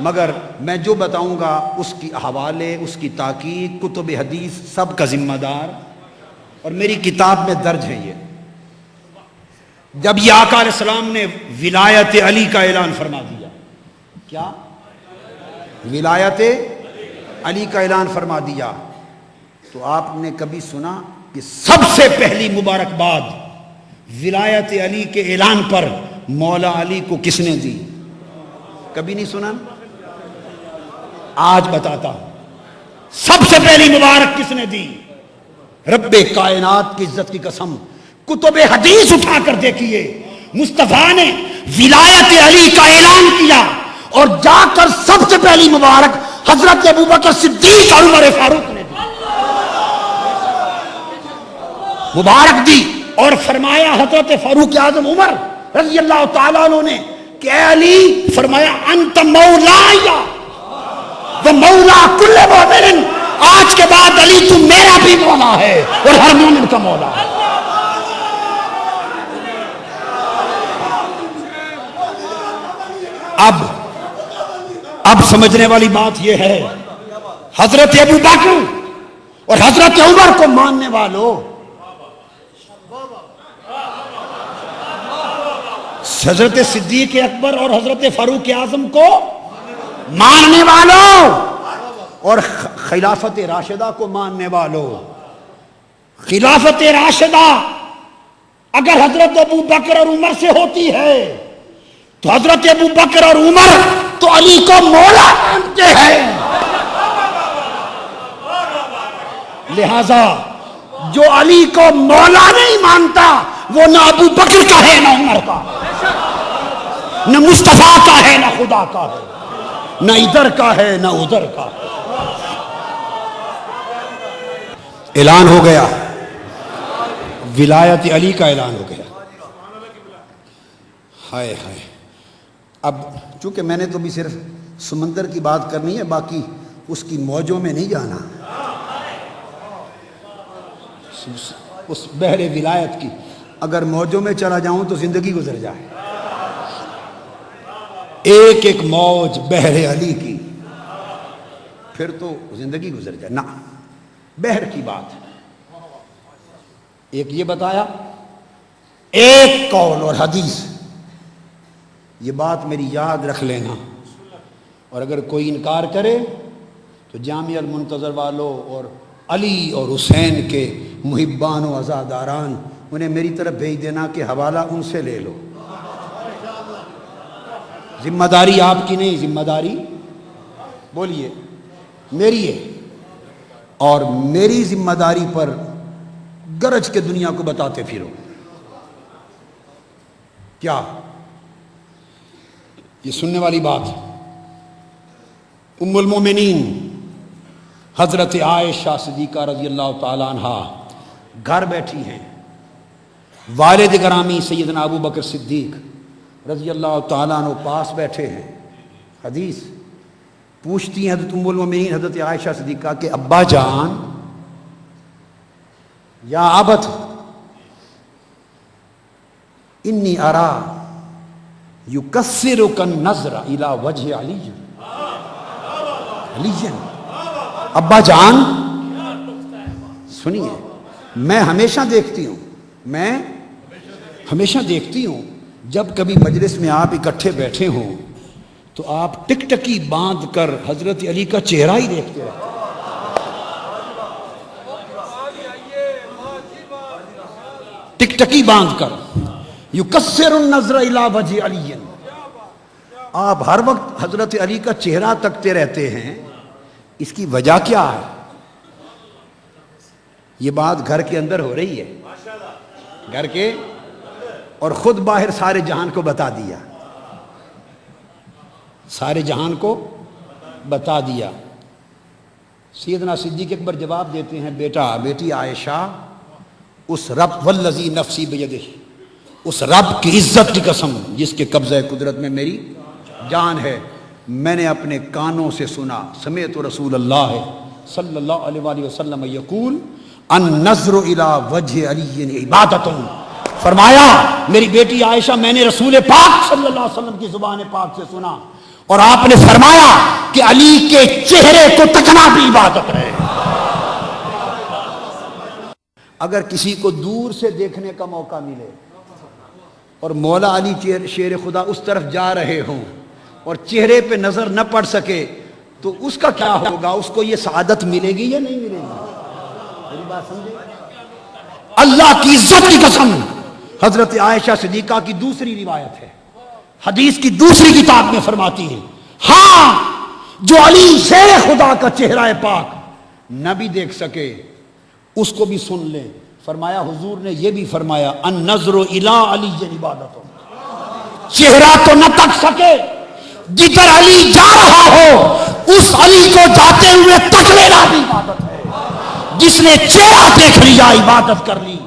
مگر میں جو بتاؤں گا اس کی حوالے، اس کی تحقیق، کتب حدیث سب کا ذمہ دار، اور میری کتاب میں درج ہے۔ یہ جب یہ آقا علیہ السلام نے ولایت علی کا اعلان فرما دیا، کیا ولایت علی کا اعلان فرما دیا، تو آپ نے کبھی سنا کہ سب سے پہلی مبارکباد ولایت علی کے اعلان پر مولا علی کو کس نے دی؟ کبھی نہیں سنا؟ آج بتاتا ہوں سب سے پہلی مبارک کس نے دی۔ رب کائنات کی عزت کی قسم، کتب حدیث اٹھا کر دیکھیے، مصطفیٰ نے ولایت علی کا اعلان کیا اور جا کر سب سے پہلی مبارک حضرت ابوبکر صدیق اور عمر فاروق نے دی، مبارک دی، اور فرمایا حضرت فاروق اعظم عمر رضی اللہ تعالیٰ عنہ نے کہ اے علی، فرمایا انت مولایا و مولا کل مومن آج کے بعد علی تم میرا بھی مولا ہے اور ہر مومن کا مولا ہے. اب سمجھنے والی بات یہ ہے، حضرت ابو بکر اور حضرت عمر کو ماننے والوں، حضرت صدیق اکبر اور حضرت فاروق اعظم کو ماننے والوں، اور خلافت راشدہ کو ماننے والوں. خلافت راشدہ اگر حضرت ابو بکر اور عمر سے ہوتی ہے تو حضرت ابو بکر اور عمر تو علی کو مولا مانتے ہیں. لہذا جو علی کو مولا نہیں مانتا وہ نہ ابو بکر کا ہے نہ عمر کا، نہ مصطفیٰ کا ہے نہ خدا کا ہے، نہ ادھر کا ہے نہ ادھر کا. اعلان ہو گیا، ولایت علی کا اعلان ہو گیا. ہائے ہائے. اب چونکہ میں نے تو بھی صرف سمندر کی بات کرنی ہے، باقی اس کی موجوں میں نہیں جانا، اس بحر ولایت کی اگر موجوں میں چلا جاؤں تو زندگی گزر جائے. ایک ایک موج بحر علی کی، پھر تو زندگی گزر جائے. نہ، بحر کی بات. ایک یہ بتایا، ایک قول اور حدیث، یہ بات میری یاد رکھ لینا، اور اگر کوئی انکار کرے تو جامعہ المنتظر والوں اور علی اور حسین کے محبان و عزاداران انہیں میری طرف بھیج دینا کہ حوالہ ان سے لے لو. ذمہ داری آپ کی نہیں، ذمہ داری بولیے میری ہے، اور میری ذمہ داری پر گرج کے دنیا کو بتاتے پھرو. کیا یہ سننے والی بات؟ ام المومنین حضرت عائشہ صدیقہ رضی اللہ تعالیٰ عنہ گھر بیٹھی ہیں، والد گرامی سیدنا ابو بکر صدیق رضی اللہ تعالیٰ عنہ پاس بیٹھے ہیں. حدیث پوچھتی ہیں حضرت ام المومنین حضرت عائشہ صدیقہ کہ ابا جان یا ابت انی ارا یکسرک النظر الی وجہ علی. ابا جان سنیے، میں ہمیشہ دیکھتی ہوں جب کبھی مجلس میں آپ اکٹھے بیٹھے ہوں تو آپ ٹک ٹکی باندھ کر حضرت علی کا چہرہ ہی دیکھتے رہتے ہیں. ٹک ٹکی باندھ کر یکسر النظر الی وجہ علی، آپ ہر وقت حضرت علی کا چہرہ تکتے رہتے ہیں. اس کی وجہ کیا ہے؟ یہ بات گھر کے اندر ہو رہی ہے، گھر کے، اور خود باہر سارے جہان کو بتا دیا، سارے جہان کو بتا دیا. سیدنا صدیق اکبر جواب دیتے ہیں، بیٹی عائشہ، اس رب والذی نفسی بیدہ، اس رب کی عزت کی قسم جس کے قبضہ قدرت میں میری جان ہے، میں نے اپنے کانوں سے سنا، سمعت رسول اللہ صلی اللہ علیہ وآلہ وسلم یقول النظر الی وجہ علی عبادت. فرمایا میری بیٹی عائشہ، میں نے رسول پاک صلی اللہ علیہ وسلم کی زبان پاک سے سنا، اور آپ نے فرمایا کہ علی کے چہرے کو تکنا بھی عبادت ہے. اگر کسی کو دور سے دیکھنے کا موقع ملے اور مولا علی شیر خدا اس طرف جا رہے ہوں اور چہرے پہ نظر نہ پڑ سکے تو اس کا کیا ہوگا؟ اس کو یہ سعادت ملے گی یا نہیں ملے گی؟ میری بات سمجھے؟ اللہ کی عزت کی قسم حضرت عائشہ صدیقہ کی دوسری روایت ہے، حدیث کی دوسری کتاب میں فرماتی ہے، ہاں جو علی شیر خدا کا چہرہ پاک نہ بھی دیکھ سکے اس کو بھی سن لے. فرمایا حضور نے یہ بھی فرمایا النظر الی علی عبادت، چہرہ تو نہ تک سکے، جدھر علی جا رہا ہو اس علی کو جاتے ہوئے تک لینا بھی عبادت ہے. جس نے چہرہ دیکھ لیا عبادت کر لی،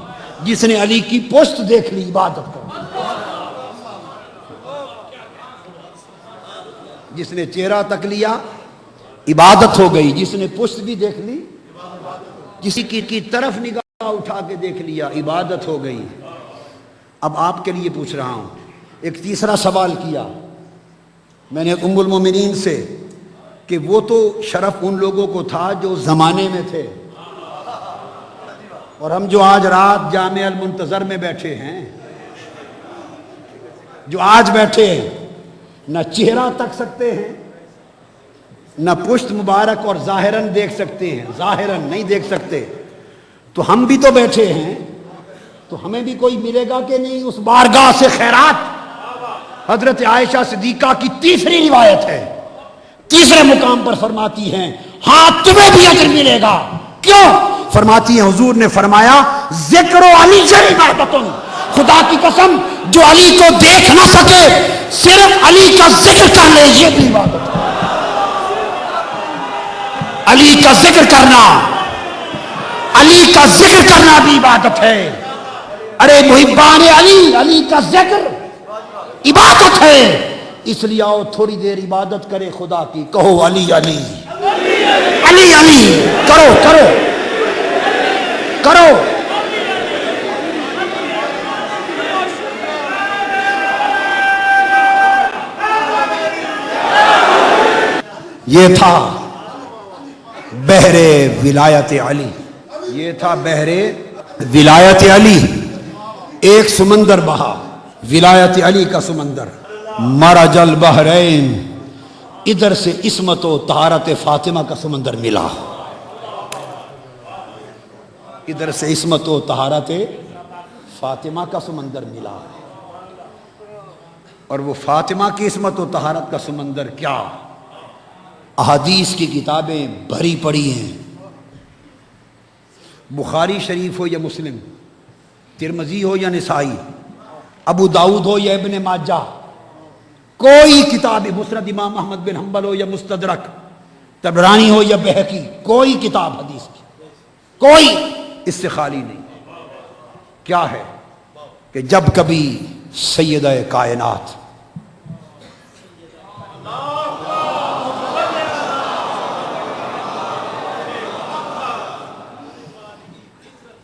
جس نے علی کی پشت دیکھ لی عبادت کر لی. جس نے چہرہ تک لیا عبادت ہو گئی. جس نے پشت بھی دیکھ لی, کسی کی طرف نگاہ اٹھا کے دیکھ لیا, عبادت ہو گئی. اب آپ کے لیے پوچھ رہا ہوں, ایک تیسرا سوال کیا میں نے ام المومنین سے کہ وہ تو شرف ان لوگوں کو تھا جو زمانے میں تھے, اور ہم جو آج رات جامع المنتظر میں بیٹھے ہیں, جو آج بیٹھے ہیں, نہ چہرہ تک سکتے ہیں, نہ پشت مبارک اور ظاہراً دیکھ سکتے ہیں, ظاہراً نہیں دیکھ سکتے, تو ہم بھی تو بیٹھے ہیں, تو ہمیں بھی کوئی ملے گا کہ نہیں اس بارگاہ سے خیرات. حضرت عائشہ صدیقہ کی تیسری روایت ہے, تیسرے مقام پر فرماتی ہیں ہاں تمہیں بھی اجر ملے گا. کیوں؟ فرماتی ہیں حضور نے فرمایا ذکر علی عبادت, خدا کی قسم جو علی کو دیکھ نہ سکے صرف علی کا ذکر کر لے یہ بھی عبادت ہے. علی کا ذکر کرنا, علی کا ذکر کرنا بھی عبادت ہے. ارے محبان علی, علی کا ذکر عبادت ہے. اس لیے آؤ تھوڑی دیر عبادت کرے خدا کی, کہو علی علی علی علی, کرو کرو کرو. یہ تھا بحر ولایت علی, یہ تھا بحر ولایت علی. ایک سمندر بہا, ولایت علی کا سمندر. مرج البحرین, ادھر سے عصمت و طہارت فاطمہ کا سمندر ملا, ادھر سے عصمت و طہارت فاطمہ کا سمندر ملا. اور وہ فاطمہ کی عصمت و طہارت کا سمندر کیا, احادیث کی کتابیں بھری پڑی ہیں. بخاری شریف ہو یا مسلم, ترمذی ہو یا نسائی, ابو داؤد ہو یا ابن ماجہ, کوئی کتاب, مسند امام احمد بن حنبل ہو یا مستدرک, طبرانی ہو یا بہقی, کوئی کتاب حدیث کی کوئی اس سے خالی نہیں. کیا ہے کہ جب کبھی سیدہ کائنات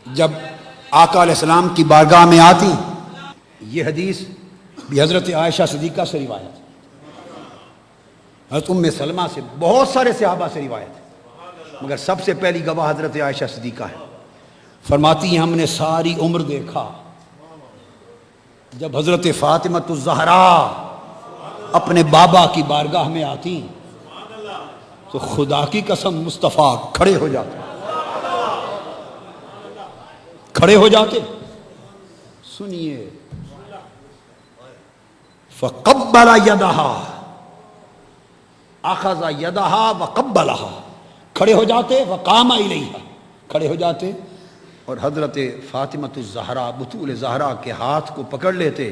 جب آقا علیہ السلام کی بارگاہ میں آتی, یہ حدیث بھی حضرت عائشہ صدیقہ سے روایت, حضرت ام سلمہ سے, بہت سارے صحابہ سے روایت, مگر سب سے پہلی گواہ حضرت عائشہ صدیقہ ہے. فرماتی ہیں ہم نے ساری عمر دیکھا جب حضرت فاطمۃ الزہرا اپنے بابا کی بارگاہ میں آتی تو خدا کی قسم مصطفیٰ کھڑے ہو جاتے, کھڑے ہو جاتے. سنیے, فقبل یدہا, اخذ یدہا وقبلہا, کھڑے ہو جاتے, وقام الیہا, کھڑے ہو جاتے, اور حضرت فاطمۃ الزہرا بطول زہرا کے ہاتھ کو پکڑ لیتے,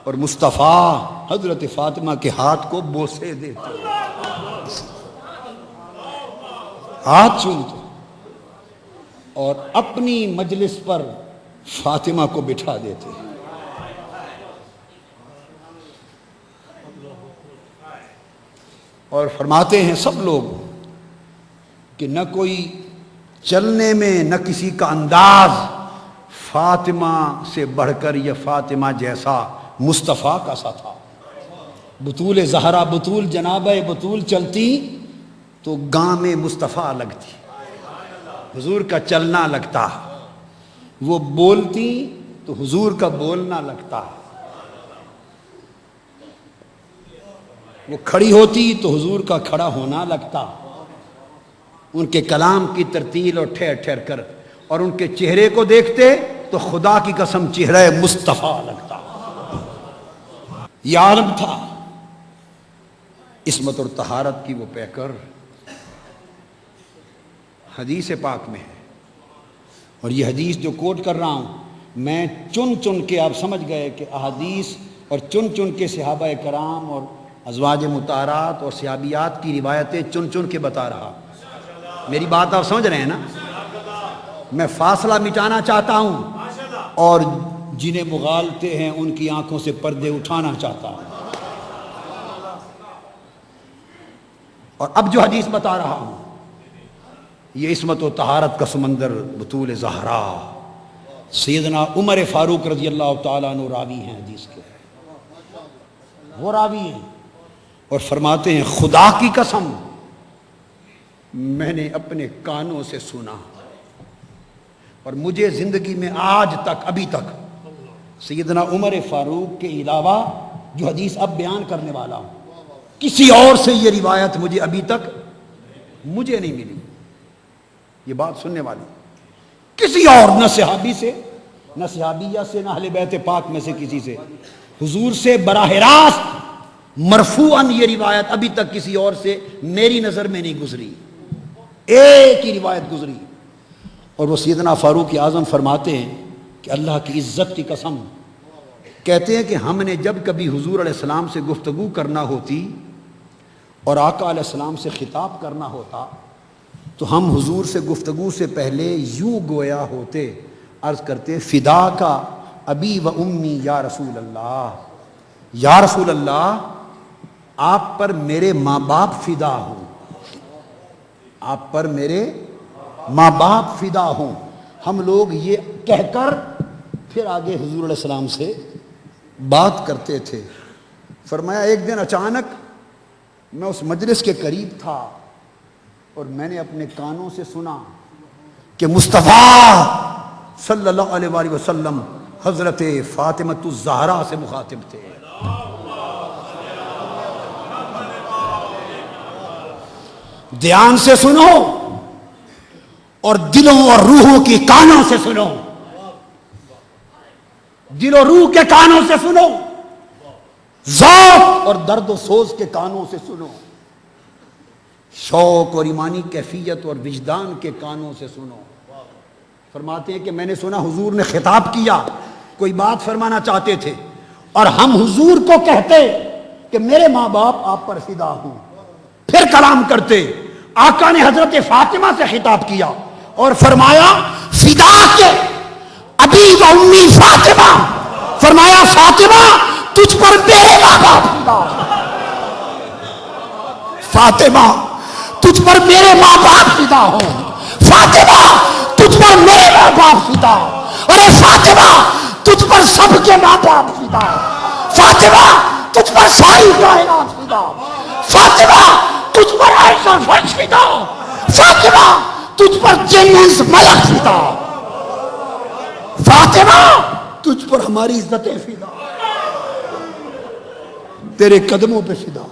اور مصطفیٰ حضرت فاطمہ کے ہاتھ کو بوسے دیتے, ہاتھ چومتے, اور اپنی مجلس پر فاطمہ کو بٹھا دیتے. اور فرماتے ہیں سب لوگ کہ نہ کوئی چلنے میں نہ کسی کا انداز فاطمہ سے بڑھ کر یا فاطمہ جیسا مصطفیٰ کا سا تھا. بطول زہرا, بطول جنابہ بطول چلتی تو گام مصطفیٰ لگتی, حضور کا چلنا لگتا, وہ بولتی تو حضور کا بولنا لگتا, وہ کھڑی ہوتی تو حضور کا کھڑا ہونا لگتا. ان کے کلام کی ترتیل اور ٹھہر ٹھہر کر, اور ان کے چہرے کو دیکھتے تو خدا کی قسم چہرہ مصطفیٰ لگتا. یہ عالم تھا عصمت اور طہارت کی وہ پیکر. حدیث پاک میں ہے, اور یہ حدیث جو کوٹ کر رہا ہوں میں چن چن کے, آپ سمجھ گئے کہ احادیث اور چن چن کے صحابہ کرام اور ازواج مطہرات اور صحابیات کی روایتیں چن چن کے بتا رہا. میری بات آپ سمجھ رہے ہیں نا؟ میں فاصلہ مٹانا چاہتا ہوں اور جنہیں مغالطے ہیں ان کی آنکھوں سے پردے اٹھانا چاہتا ہوں. اور اب جو حدیث بتا رہا ہوں یہ عصمت و طہارت کا سمندر بطول زہرا سیدنا عمر فاروق رضی اللہ تعالیٰ عنہ راوی ہیں حدیث کے، وہ راوی ہیں اور فرماتے ہیں خدا کی قسم میں نے اپنے کانوں سے سنا اور مجھے زندگی میں آج تک ابھی تک سیدنا عمر فاروق کے علاوہ جو حدیث اب بیان کرنے والا ہوں کسی اور سے یہ روایت مجھے ابھی تک مجھے نہیں ملی، یہ بات سننے والی کسی اور، نہ صحابی سے نہ صحابیہ سے نہ اہل بیت پاک میں سے کسی سے، حضور سے براہ راست مرفوعاً یہ روایت ابھی تک کسی اور سے میری نظر میں نہیں گزری، ایک ہی روایت گزری اور وہ سیدنا فاروق اعظم فرماتے ہیں کہ اللہ کی عزت کی قسم کہتے ہیں کہ ہم نے جب کبھی حضور علیہ السلام سے گفتگو کرنا ہوتی اور آقا علیہ السلام سے خطاب کرنا ہوتا تو ہم حضور سے گفتگو سے پہلے یوں گویا ہوتے، عرض کرتے فدا کا ابی و امی یا رسول اللہ، یا رسول اللہ آپ پر میرے ماں باپ فدا ہوں، آپ پر میرے ماں باپ فدا ہوں۔ ہم لوگ یہ کہہ کر پھر آگے حضور علیہ السلام سے بات کرتے تھے۔ فرمایا ایک دن اچانک میں اس مجلس کے قریب تھا اور میں نے اپنے کانوں سے سنا کہ مصطفیٰ صلی اللہ علیہ وآلہ وسلم حضرت فاطمہ الزہرا سے مخاطب تھے۔ دھیان سے سنو اور دلوں اور روحوں کی کانوں سے سنو، دل و روح کے کانوں سے سنو، ذوق اور درد و سوز کے کانوں سے سنو، شوق اور ایمانی کیفیت اور وجدان کے کانوں سے سنو۔ فرماتے ہیں کہ میں نے سنا حضور نے خطاب کیا، کوئی بات فرمانا چاہتے تھے اور ہم حضور کو کہتے کہ میرے ماں باپ آپ پر فدا ہوں، پھر کلام کرتے۔ آقا نے حضرت فاطمہ سے خطاب کیا اور فرمایا فدا کے ابی و امی فاطمہ، فرمایا فاطمہ تجھ پر میرے ماں باپ فدا، فاطمہ تجھ پر میرے ماں باپ فدا ہوں، فاطمہ تجھ پر میرے ماں باپ فدا، ارے فاطمہ تجھ پر سب کے ماں باپ فدا، فاطمہ تجھ پر ساری کائنات فدا، فاطمہ تجھ پر عرش و فرش فدا، فاطمہ تجھ پر جن انس ملک فدا، فاطمہ تجھ پر ہماری عزتیں فدا، تیرے قدموں پہ فدا۔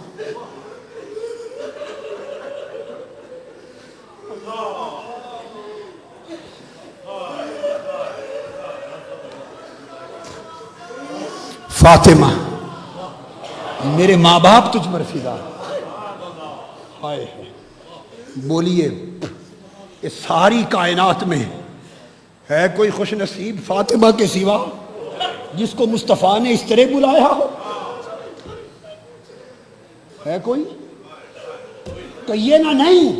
فاطمہ میرے ماں باپ تجھ پر فدا، ہائے بولیے اس ساری کائنات میں ہے کوئی خوش نصیب فاطمہ کے سوا جس کو مصطفیٰ نے اس طرح بلایا ہو؟ ہے کوئی؟ کہیے نا نہیں،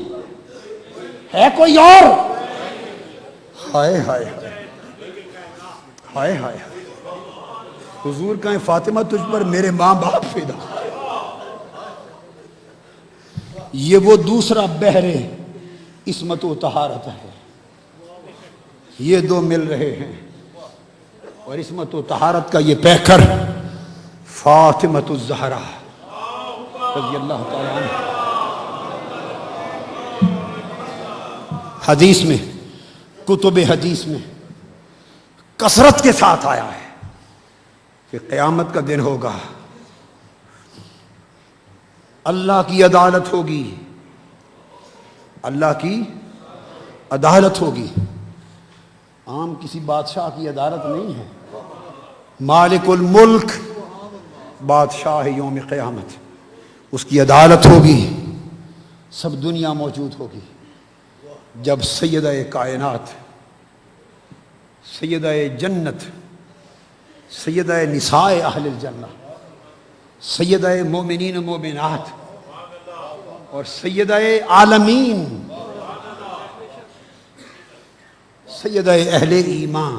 ہے کوئی اور؟ ہائے ہائے ہائے ہائے، حضور کہیں فاطمہ تجھ پر میرے ماں باپ فدا۔ یہ وہ دوسرا بحر عصمت و طہارت ہے، یہ دو مل رہے ہیں اور عصمت و طہارت کا یہ پیکر فاطمہ الزہرا رضی اللہ تعالیٰ عنہ۔ حدیث میں، کتب حدیث میں کثرت کے ساتھ آیا ہے کہ قیامت کا دن ہوگا، اللہ کی عدالت ہوگی، اللہ کی عدالت ہوگی، عام کسی بادشاہ کی عدالت نہیں ہے، مالک الملک بادشاہ یوم قیامت، اس کی عدالت ہوگی، سب دنیا موجود ہوگی۔ جب سیدہ کائنات، سیدہ جنت، سیدہ نساء اہل الجنہ، سیدہ مومنین و مومنات اور سیدہ عالمین، سیدہ اہل ایمان،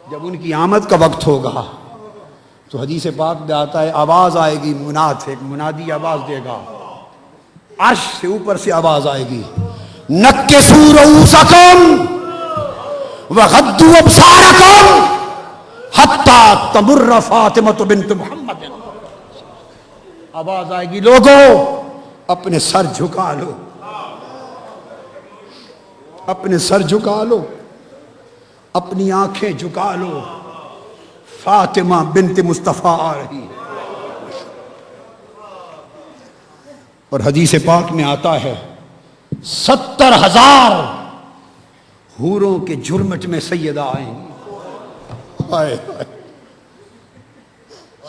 جب ان کی آمد کا وقت ہوگا تو حدیث پاک میں آتا ہے آواز آئے گی، مناد، ایک منادی آواز دے گا، عرش سے اوپر سے آواز آئے گی، نکسوا رؤوسکم وغضوا ابصارکم حتی تمر فاطمہ بنت محمد. آواز آئے گی، لوگوں اپنے سر جھکا لو، اپنے سر جھکا لو، اپنی آنکھیں جھکا لو، فاطمہ بنت مصطفیٰ آ رہی. اور حدیث پاک میں آتا ہے 70,000 حوروں کے جھرمٹ میں سیدہ آئیں گی.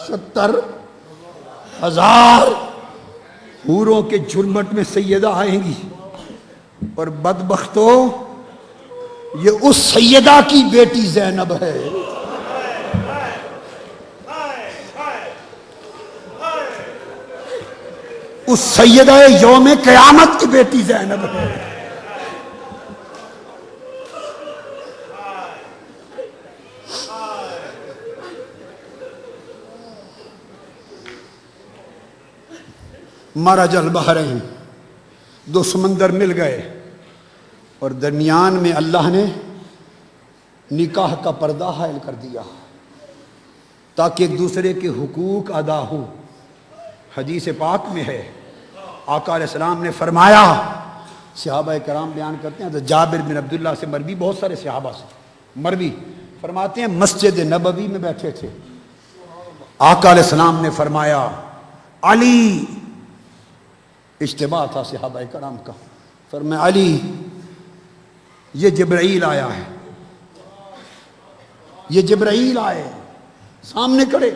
70,000 حوروں کے جھرمٹ میں سیدہ آئیں گی. اور بدبختو یہ اس سیدہ کی بیٹی زینب ہے. اس سیدہ یوم قیامت کی بیٹی زینب ہے. مرج البحرین، دو سمندر مل گئے اور درمیان میں اللہ نے نکاح کا پردہ حائل کر دیا تاکہ ایک دوسرے کے حقوق ادا ہوں. حدیث پاک میں ہے آقا علیہ السلام نے فرمایا، صحابہ کرام بیان کرتے ہیں، تو جابر بن عبداللہ سے مروی، بہت سارے صحابہ سے مروی فرماتے ہیں مسجد نبوی میں بیٹھے تھے، آقا علیہ السلام نے فرمایا علی، اجتماع تھا صحابہ کرام کا، فرمایا علی یہ جبرائیل آیا ہے، یہ جبرائیل آئے سامنے کھڑے،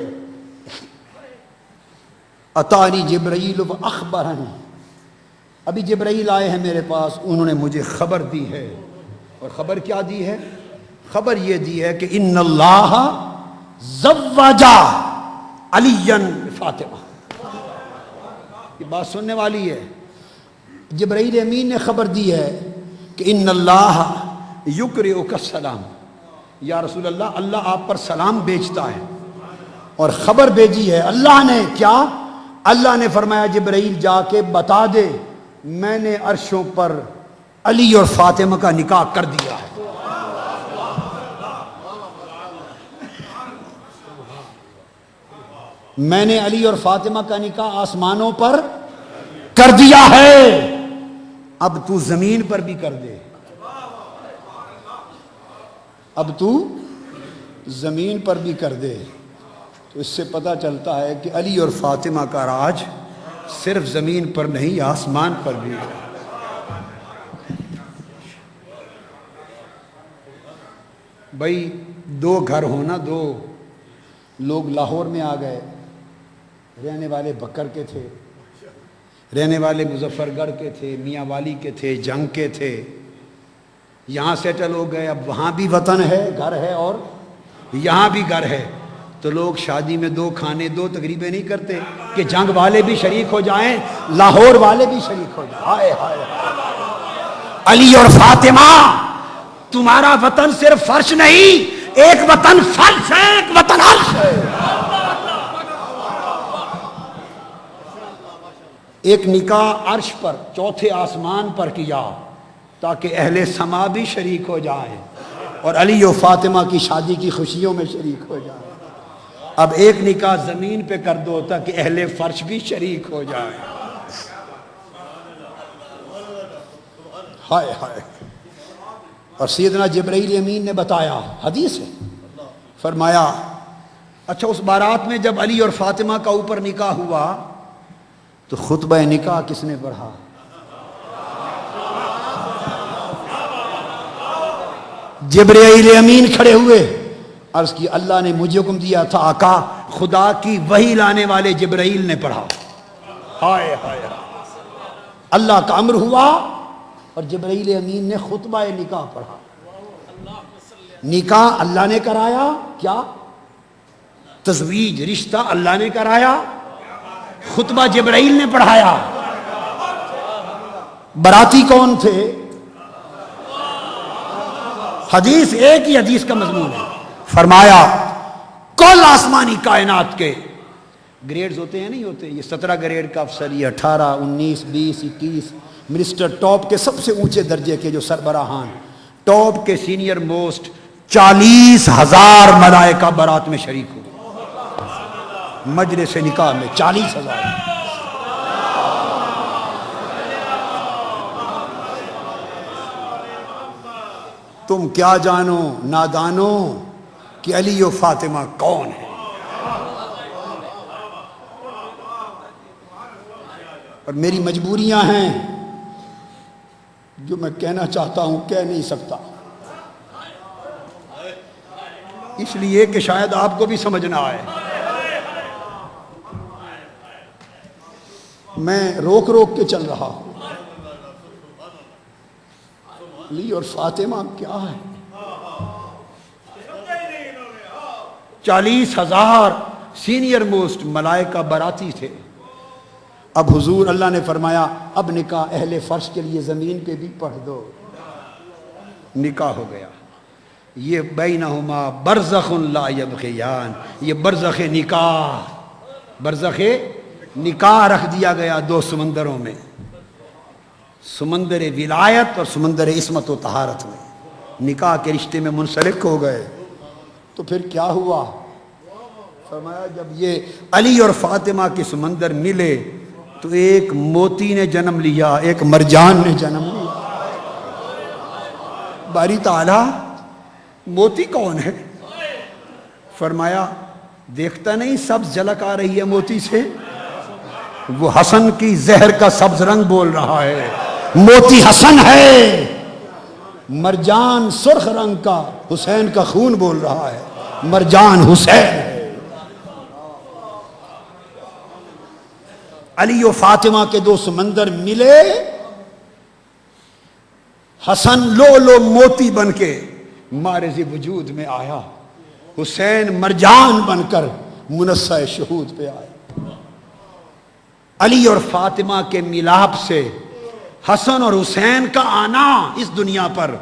اتانی جبرائیل واخبرنی، ابھی جبرائیل آئے ہیں میرے پاس، انہوں نے مجھے خبر دی ہے. اور خبر کیا دی ہے؟ خبر یہ دی ہے کہ ان اللہ زوجا علی فاطمہ. یہ بات سننے والی ہے. جبرائیل امین نے خبر دی ہے کہ ان اللہ یقرئک السلام، یا رسول اللہ، اللہ آپ پر سلام بیچتا ہے. اور خبر بھیجی ہے اللہ نے، کیا؟ اللہ نے فرمایا جبرائیل جا کے بتا دے میں نے عرشوں پر علی اور فاطمہ کا نکاح کر دیا ہے. میں نے علی اور فاطمہ کا نکاح آسمانوں پر کر دیا ہے، اب تو زمین پر بھی کر دے، اب تو زمین پر بھی کر دے. تو اس سے پتہ چلتا ہے کہ علی اور فاطمہ کا راج صرف زمین پر نہیں، آسمان پر بھی ہے. بھائی دو گھر ہونا، دو لوگ لاہور میں آ گئے، رہنے والے بکر کے تھے، رہنے والے مظفر گڑھ کے تھے، میاں والی کے تھے، جنگ کے تھے، یہاں سیٹل ہو گئے، اب وہاں بھی وطن ہے، گھر ہے، اور یہاں بھی گھر ہے. تو لوگ شادی میں دو کھانے، دو تقریبیں نہیں کرتے کہ جنگ والے بھی شریک ہو جائیں، لاہور والے بھی شریک ہو جائیں. ہائے ہائے، علی اور فاطمہ تمہارا وطن صرف فرش نہیں، ایک وطن فرش ہے، ایک وطن عرش ہے. ایک نکاح عرش پر، چوتھے آسمان پر کیا تاکہ اہل سما بھی شریک ہو جائیں اور علی و فاطمہ کی شادی کی خوشیوں میں شریک ہو جائیں. اب ایک نکاح زمین پہ کر دو تاکہ اہل فرش بھی شریک ہو جائیں. ہائے ہائے. اور سیدنا جبرائیل امین نے بتایا، حدیث ہے، فرمایا اچھا اس بارات میں جب علی اور فاطمہ کا اوپر نکاح ہوا تو خطبہ نکاح کس نے پڑھا؟ جبرائیل امین کھڑے ہوئے، عرض کی اللہ نے مجھے حکم دیا تھا، آقا خدا کی وحی لانے والے جبرائیل نے پڑھا. ہائے ہائے، اللہ کا امر ہوا اور جبرائیل امین نے خطبہ نکاح پڑھا. نکاح اللہ نے کرایا، کیا؟ تزویج، رشتہ اللہ نے کرایا، خطبہ جبرائیل نے پڑھایا. براتی کون تھے؟ حدیث ایک ہی حدیث کا مضمون ہے. فرمایا کل آسمانی کائنات کے گریڈز ہوتے ہیں نہیں ہوتے، یہ 17 گریڈ کا افسر، یہ 18 19 20 21 منسٹر، ٹاپ کے سب سے اونچے درجے کے جو سربراہان، ٹاپ کے سینئر موسٹ 40,000 ملائکہ برات میں شریک ہوئے مجلس نکاح میں، 40,000۔ تم کیا جانو نادانو کہ علی و فاطمہ کون ہے، اور میری مجبوریاں ہیں جو میں کہنا چاہتا ہوں کہہ نہیں سکتا، اس لیے کہ شاید آپ کو بھی سمجھ نہ آئے۔ میں روک روک کے چل رہا ہوں۔ علی اور فاطمہ کیا ہے؟ 40,000 سینئر موسٹ ملائکہ باراتی تھے۔ اب حضور اللہ نے فرمایا اب نکاح اہل فرش کے لیے زمین پہ بھی پڑھ دو، نکاح ہو گیا۔ یہ بینہما برزخ لا یبغیان، یہ برزخ نکاح رکھ دیا گیا دو سمندروں میں، سمندر ولایت اور سمندر عصمت و طہارت میں، نکاح کے رشتے میں منسلک ہو گئے۔ تو پھر کیا ہوا؟ فرمایا جب یہ علی اور فاطمہ کے سمندر ملے تو ایک موتی نے جنم لیا، ایک مرجان نے جنم لیا۔ باری تعالیٰ موتی کون ہے؟ فرمایا دیکھتا نہیں سبز جھلک آ رہی ہے موتی سے، وہ حسن کی زہر کا سبز رنگ بول رہا ہے، موتی حسن ہے، مرجان سرخ رنگ کا حسین کا خون بول رہا ہے، مرجان حسین ہے۔ علی و فاطمہ کے دو سمندر ملے، حسن لو موتی بن کے مارز وجود میں آیا، حسین مرجان بن کر منصہ شہود پہ آیا۔ علی اور فاطمہ کے ملاپ سے حسن اور حسین کا آنا اس دنیا پر،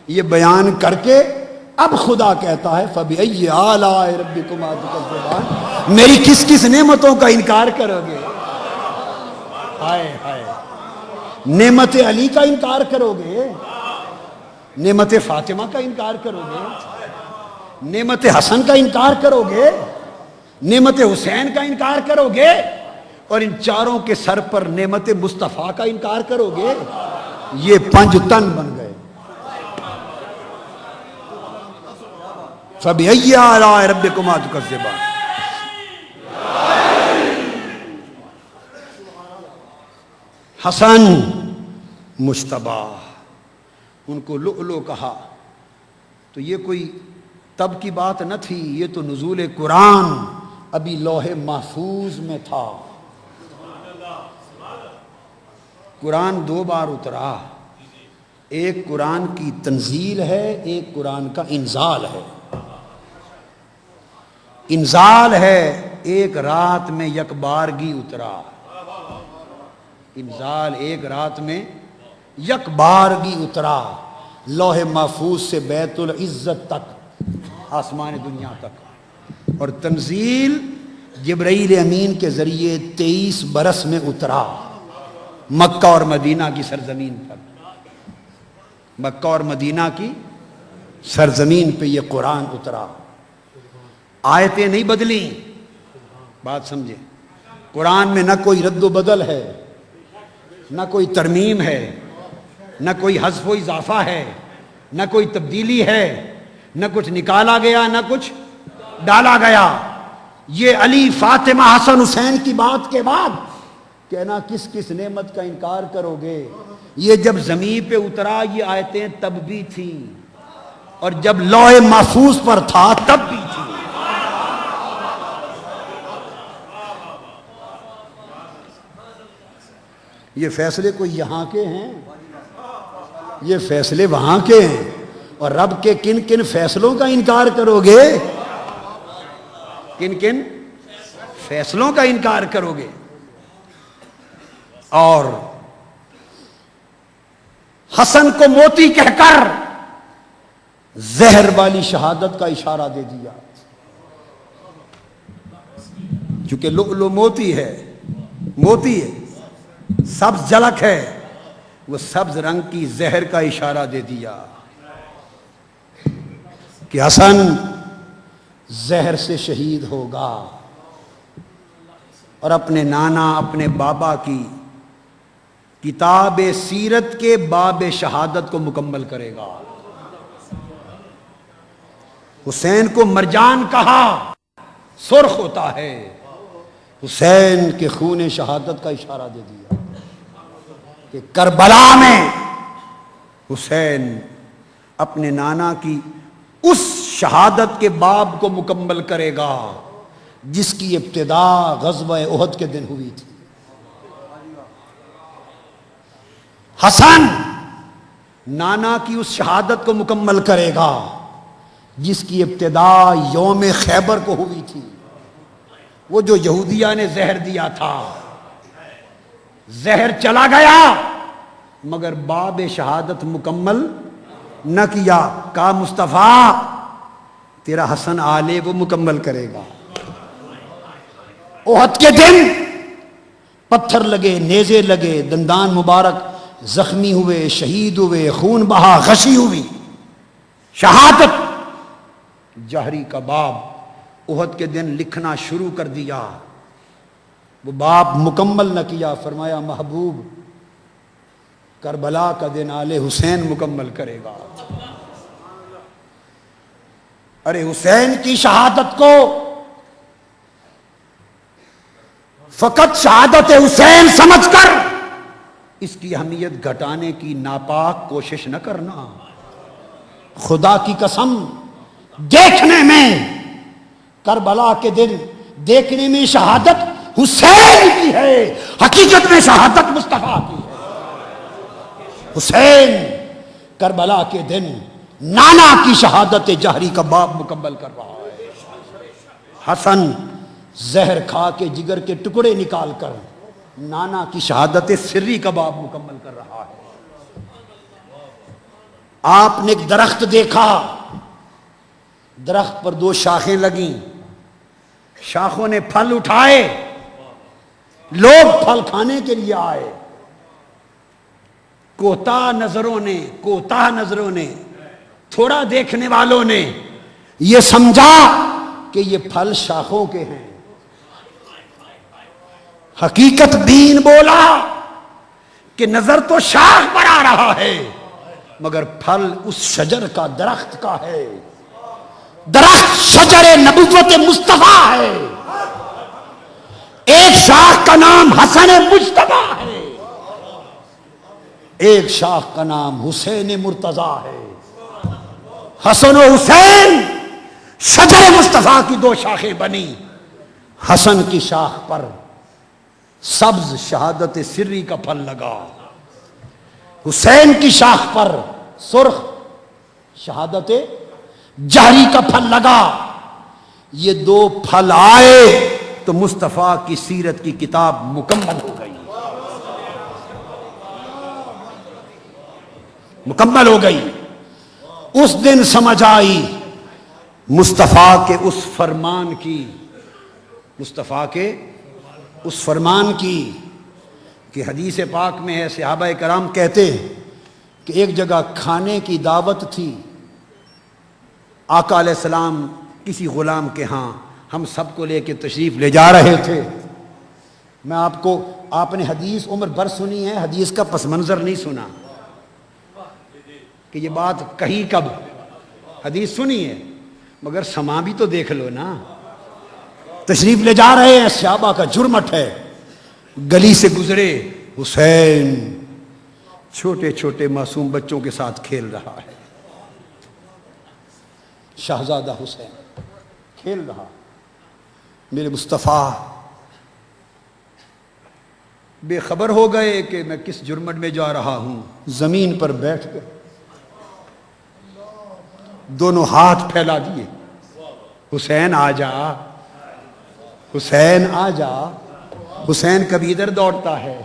یہ بیان کر کے اب خدا کہتا ہے فَبِأَيِّ آلَاءِ رَبِّكُمَا تُكَذِّبَانِ، میری کس کس نعمتوں کا انکار کرو گے؟ ہائے ہائے، نعمت علی کا انکار کرو گے، نعمت فاطمہ کا انکار کرو گے، نعمت حسن کا انکار کرو گے، نعمت حسین کا انکار کرو گے، اور ان چاروں کے سر پر نعمت مصطفیٰ کا انکار کرو گے، یہ 5 تن بن گئے۔ فَبِأَيِّ آلَاءِ رَبِّكُمَا تُكَذِّبَانِ۔ حسن مجتبیٰ، ان کو لؤلؤ کہا، تو یہ کوئی تب کی بات نہ تھی، یہ تو نزول قرآن ابھی لوح محفوظ میں تھا۔ قرآن 2 بار اترا، ایک قرآن کی تنزیل ہے، ایک قرآن کا انزال ہے۔ انزال ہے ایک رات میں یک بارگی اترا، انزال ایک رات میں یک بارگی اترا، لوح محفوظ سے بیت العزت تک، آسمان دنیا تک، اور تنزیل جبرائیل امین کے ذریعے 23 برس میں اترا، مکہ اور مدینہ کی سرزمین پر، مکہ اور مدینہ کی سرزمین پہ یہ قرآن اترا۔ آیتیں نہیں بدلیں، بات سمجھیں، قرآن میں نہ کوئی رد و بدل ہے، نہ کوئی ترمیم ہے، نہ کوئی حذف و اضافہ ہے، نہ کوئی تبدیلی ہے، نہ کچھ نکالا گیا نہ کچھ ڈالا گیا۔ یہ علی فاطمہ حسن حسین کی بات کے بعد کہنا کس کس نعمت کا انکار کرو گے، یہ جب زمین پہ اترا یہ آیتیں تب بھی تھیں، اور جب لوح محفوظ پر تھا تب بھی تھی۔ یہ فیصلے کوئی یہاں کے ہیں، یہ فیصلے وہاں کے ہیں، اور رب کے کن کن فیصلوں کا انکار کرو گے، کن کن فیصلوں کا انکار کرو گے۔ اور حسن کو موتی کہہ کر زہر والی شہادت کا اشارہ دے دیا۔ چونکہ لؤلؤ موتی ہے، موتی ہے، سبز جلک ہے، وہ سبز رنگ کی زہر کا اشارہ دے دیا کہ حسن زہر سے شہید ہوگا اور اپنے نانا اپنے بابا کی کتاب سیرت کے باب شہادت کو مکمل کرے گا۔ حسین کو مرجان کہا، سرخ ہوتا ہے، حسین کے خون شہادت کا اشارہ دے دیا کہ کربلا میں حسین اپنے نانا کی اس شہادت کے باب کو مکمل کرے گا جس کی ابتدا غزوہ احد کے دن ہوئی تھی۔ حسن نانا کی اس شہادت کو مکمل کرے گا جس کی ابتدا یوم خیبر کو ہوئی تھی، وہ جو یہودیہ نے زہر دیا تھا، زہر چلا گیا مگر باب شہادت مکمل نہ کیا، کہا مصطفیٰ تیرا حسن آلے وہ مکمل کرے گا۔ احد کے دن پتھر لگے، نیزے لگے، دندان مبارک زخمی ہوئے، شہید ہوئے، خون بہا، غشی ہوئی، شہادت جہری کا باب احد کے دن لکھنا شروع کر دیا، وہ باب مکمل نہ کیا، فرمایا محبوب کربلا کا دن آل حسین مکمل کرے گا۔ ارے حسین کی شہادت کو فقط شہادت حسین سمجھ کر اس کی اہمیت گھٹانے کی ناپاک کوشش نہ کرنا۔ خدا کی قسم دیکھنے میں کربلا کے دن دیکھنے میں شہادت حسین کی ہے، حقیقت میں شہادت مصطفیٰ کی ہے۔ حسین کربلا کے دن نانا کی شہادت جہری کا باب مکمل کر رہا ہے۔ حسن زہر کھا کے جگر کے ٹکڑے نکال کر نانا کی شہادت سری کا باب مکمل کر رہا ہے۔ آپ نے ایک درخت دیکھا، درخت پر دو شاخیں لگیں، شاخوں نے پھل اٹھائے، لوگ پھل کھانے کے لیے آئے، کوتاہ نظروں نے تھوڑا دیکھنے والوں نے یہ سمجھا کہ یہ پھل شاخوں کے ہیں۔ حقیقت دین بولا کہ نظر تو شاخ پر آ رہا ہے مگر پھل اس شجر کا، درخت کا ہے۔ درخت شجر نبوت مصطفیٰ ہے، ایک شاخ کا نام حسن مجتبیٰ ہے، ایک شاخ کا نام حسین مرتضیٰ ہے۔ حسن و حسین شجر مصطفیٰ کی دو شاخیں بنی، حسن کی شاخ پر سبز شہادت سری کا پھل لگا، حسین کی شاخ پر سرخ شہادت جہری کا پھل لگا۔ یہ دو پھل آئے تو مصطفیٰ کی سیرت کی کتاب مکمل ہو گئی، مکمل ہو گئی۔ اس دن سمجھ آئی مصطفیٰ کے اس فرمان کی، مصطفیٰ کے اس فرمان کی کہ حدیث پاک میں ہے، صحابہ کرام کہتے ہیں کہ ایک جگہ کھانے کی دعوت تھی، آقا علیہ السلام کسی غلام کے ہاں ہم سب کو لے کے تشریف لے جا رہے تھے۔ میں آپ نے حدیث عمر بھر سنی ہے، حدیث کا پس منظر نہیں سنا کہ یہ بات کہی کب، حدیث سنی ہے مگر سما بھی تو دیکھ لو نا۔ تشریف لے جا رہے ہیں، صحابہ کا جرمٹ ہے، گلی سے گزرے، حسین چھوٹے چھوٹے معصوم بچوں کے ساتھ کھیل رہا ہے، شہزادہ حسین کھیل رہا۔ میرے مصطفیٰ بے خبر ہو گئے کہ میں کس جرمٹ میں جا رہا ہوں، زمین پر بیٹھ کر دونوں ہاتھ پھیلا دیے، حسین آ جا، حسین آ جا۔ حسین کبھی ادھر دوڑتا ہے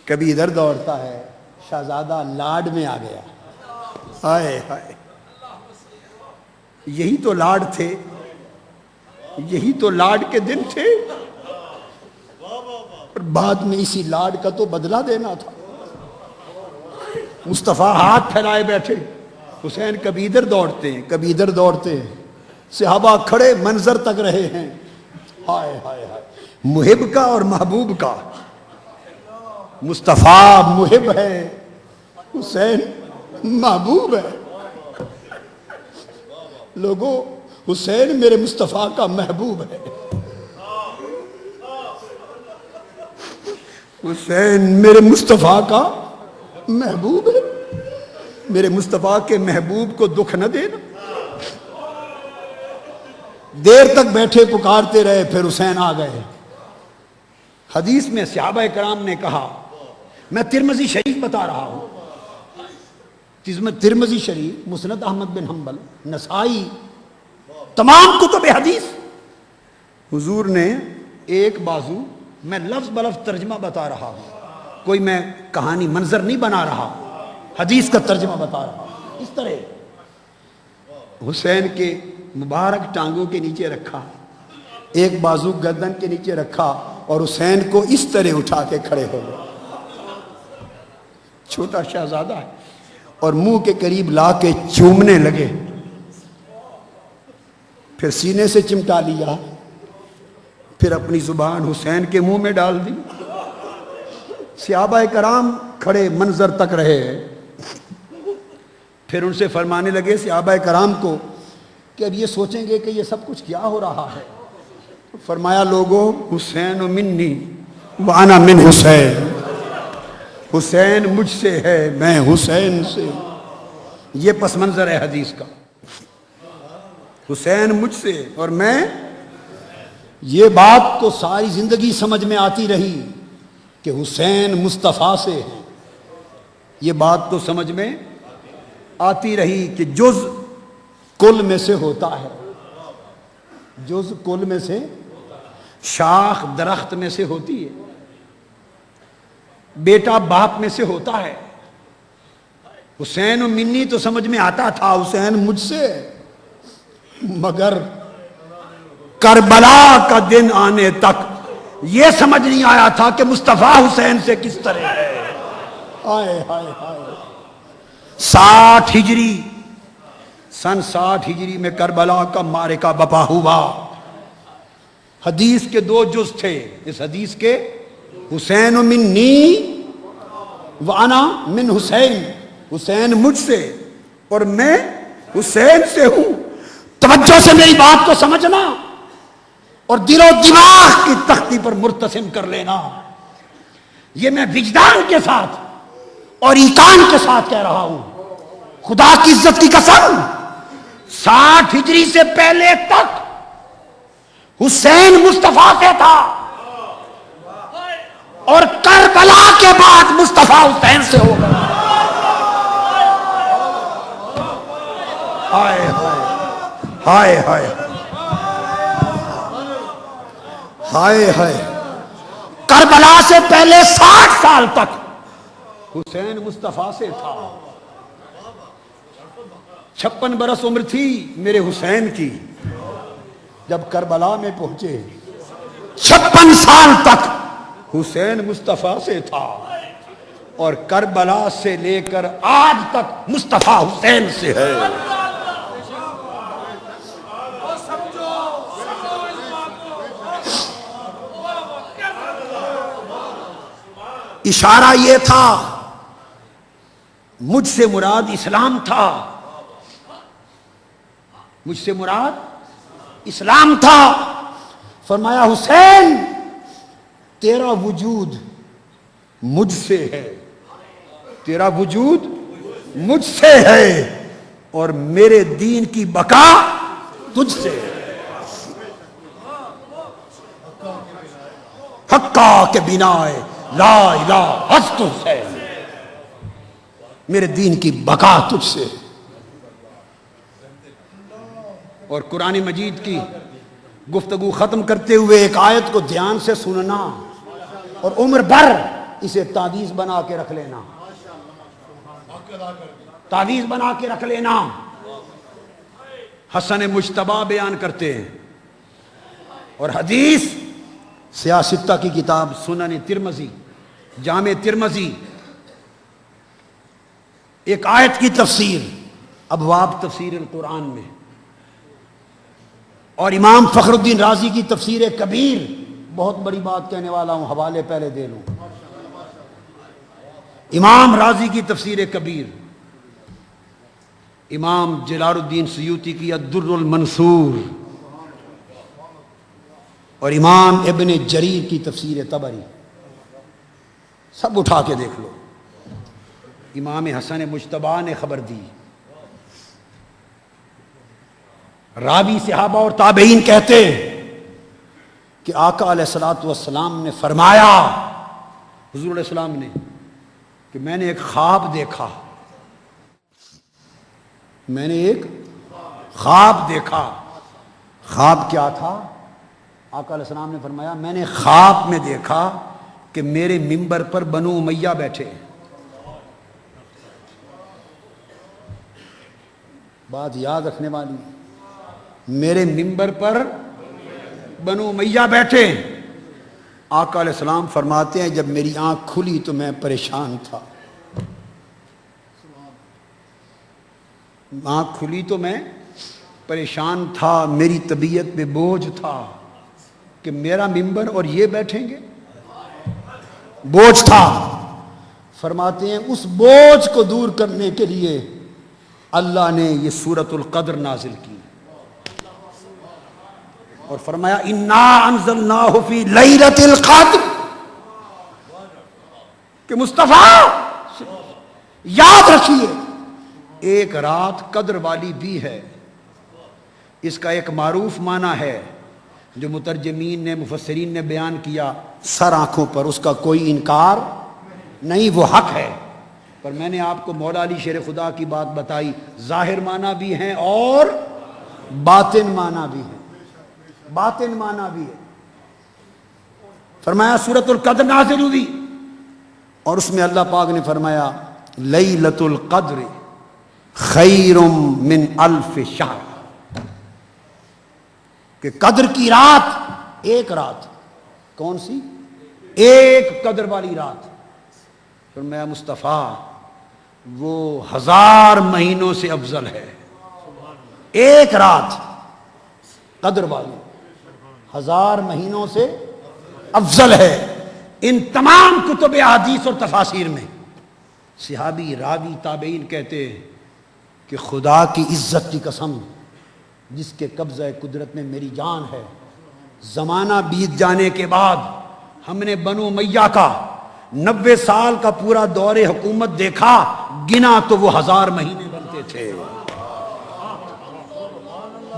کبھی ادھر دوڑتا ہے، شہزادہ لاڈ میں آ گیا۔ ہائے ہائے، یہی تو لاڈ تھے، یہی تو لاڈ کے دن تھے، اور بعد میں اسی لاڈ کا تو بدلہ دینا تھا۔ مصطفیٰ ہاتھ پھیلائے بیٹھے، حسین کبھی ادھر دوڑتے ہیں کبھی ادھر دوڑتے ہیں، صحابہ کھڑے منظر تک رہے ہیں۔ ہائے ہائے ہائے، محب کا اور محبوب کا، مصطفیٰ محب ہے، حسین محبوب ہے۔ لوگوں، حسین میرے مصطفیٰ کا محبوب ہے، حسین میرے مصطفیٰ کا محبوب ہے۔ میرے مصطفیٰ کے محبوب کو دکھ نہ دینا۔ دیر تک بیٹھے پکارتے رہے، پھر حسین آ گئے۔ حدیث میں صحابہ کرام نے کہا، میں ترمذی شریف بتا رہا ہوں، ترمذی شریف، مسند احمد بن حنبل، نسائی، تمام کتب حدیث، حضور نے ایک بازو، میں لفظ بلفظ ترجمہ بتا رہا ہوں، کوئی میں کہانی منظر نہیں بنا رہا، حدیث کا ترجمہ بتا رہا ہوں، اس طرح حسین کے مبارک ٹانگوں کے نیچے رکھا، ایک بازو گردن کے نیچے رکھا، اور حسین کو اس طرح اٹھا کے کھڑے ہو گئے۔ چھوٹا شہزادہ ہے، اور منہ کے قریب لا کے چومنے لگے، پھر سینے سے چمٹا لیا، پھر اپنی زبان حسین کے منہ میں ڈال دی۔ صحابہ کرام کھڑے منظر تک رہے، پھر ان سے فرمانے لگے صحابہ کرام کو کہ اب یہ سوچیں گے کہ یہ سب کچھ کیا ہو رہا ہے۔ فرمایا، لوگوں، حسین منی وانا من حسین، حسین مجھ سے ہے، میں حسین سے۔ یہ پس منظر ہے حدیث کا، حسین مجھ سے اور میں۔ یہ بات تو ساری زندگی سمجھ میں آتی رہی کہ حسین مصطفیٰ سے ہے، یہ بات تو سمجھ میں آتی رہی کہ جز کل میں سے ہوتا ہے، جز کل میں سے، شاخ درخت میں سے ہوتی ہے، بیٹا باپ میں سے ہوتا ہے۔ حسین و منی تو سمجھ میں آتا تھا، حسین مجھ سے، مگر کربلا کا دن آنے تک یہ سمجھ نہیں آیا تھا کہ مصطفیٰ حسین سے کس طرح ہے۔ آئے ہائے ہائے، 60 ہجری، سن 60 ہجری میں کربلا کا معرکہ بپا ہوا۔ حدیث کے 2 جز تھے، اس حدیث کے حسین منی وانا من حسین، حسین مجھ سے اور میں حسین سے ہوں۔ توجہ سے میری بات کو سمجھنا اور دل و دماغ کی تختی پر مرتسم کر لینا۔ یہ میں وجدان کے ساتھ اور ایقان کے ساتھ کہہ رہا ہوں، خدا کی عزت کی قسم، 60 ہجری سے پہلے تک حسین مصطفیٰ سے تھا، اور کربلا کے بعد مصطفیٰ حسین سے ہو گیا۔ ہائے ہائے ہائے ہائے ہائے، کربلا سے پہلے 60 سال تک حسین مصطفیٰ سے تھا۔ 56 برس عمر تھی میرے حسین کی جب کربلا میں پہنچے، 56 سال تک حسین مصطفیٰ سے تھا، اور کربلا سے لے کر آج تک مصطفیٰ حسین سے ہے۔ اشارہ یہ تھا، مجھ سے مراد اسلام تھا، مجھ سے مراد اسلام تھا۔ فرمایا، حسین تیرا وجود مجھ سے ہے، تیرا وجود مجھ سے ہے، اور میرے دین کی بقا تجھ سے ہے۔ حقا کے بنا لا الہ حسن حسین، میرے دین کی بقا تجھ سے۔ اور قرآن مجید کی گفتگو ختم کرتے ہوئے ایک آیت کو دھیان سے سننا اور عمر بھر اسے تعویذ بنا کے رکھ لینا، تعویذ بنا کے رکھ لینا۔ حسن مجتبی بیان کرتے ہیں، اور حدیث سیاستہ کی کتاب سنن ترمذی، جامع ترمذی، ایک آیت کی تفسیر ابواب تفسیر القرآن میں، اور امام فخر الدین رازی کی تفسیر کبیر. بہت بڑی بات کہنے والا ہوں، حوالے پہلے دے لوں. امام رازی کی تفسیر کبیر، امام جلال الدین سیوطی کی الدر المنصور، اور امام ابن جریر کی تفسیر طبری. سب اٹھا کے دیکھ لو. امام حسن مجتبی نے خبر دی. راوی صحابہ اور تابعین کہتے کہ آقا علیہ الصلوۃ والسلام نے فرمایا، حضور علیہ السلام نے، کہ میں نے ایک خواب دیکھا. میں نے ایک خواب دیکھا. خواب کیا تھا؟ آقا علیہ السلام نے فرمایا میں نے خواب میں دیکھا کہ میرے منبر پر بنو امیہ بیٹھے. بات یاد رکھنے والی. میرے منبر پر بنو امیہ بیٹھے. آقا علیہ السلام فرماتے ہیں جب میری آنکھ کھلی تو میں پریشان تھا. آنکھ کھلی تو میں پریشان تھا، میری طبیعت میں بوجھ تھا کہ میرا منبر اور یہ بیٹھیں گے. بوجھ تھا. فرماتے ہیں اس بوجھ کو دور کرنے کے لیے اللہ نے یہ سورۃ القدر نازل کی اور فرمایا انا انزلناہ فی لیلۃ القدر، کہ مصطفیٰ یاد رکھیے ایک رات قدر والی بھی ہے. اس کا ایک معروف معنی ہے جو مترجمین نے، مفسرین نے بیان کیا، سر آنکھوں پر، اس کا کوئی انکار نہیں، وہ حق ہے. پر میں نے آپ کو مولا علی شیر خدا کی بات بتائی، ظاہر معنی بھی ہیں اور باطن معنی بھی ہیں. باطن معنی بھی ہے. فرمایا سورۃ القدر نازل ہوئی اور اس میں اللہ پاک نے فرمایا لیلۃ القدر خیر من الف شہر، کہ قدر کی رات، ایک رات. کون سی؟ ایک قدر والی رات. فرمایا مصطفیٰ وہ 1000 مہینوں سے افضل ہے. ایک رات قدر والی 1000 مہینوں سے افضل ہے. ان تمام کتب احادیث اور تفاسیر میں صحابی، راوی، تابعین کہتے ہیں کہ خدا کی عزت کی قسم جس کے قبضہ قدرت میں میری جان ہے، زمانہ بیت جانے کے بعد ہم نے بنو امیہ کا 90 سال کا پورا دور حکومت دیکھا، گنا تو وہ 1000 مہینے بنتے تھے.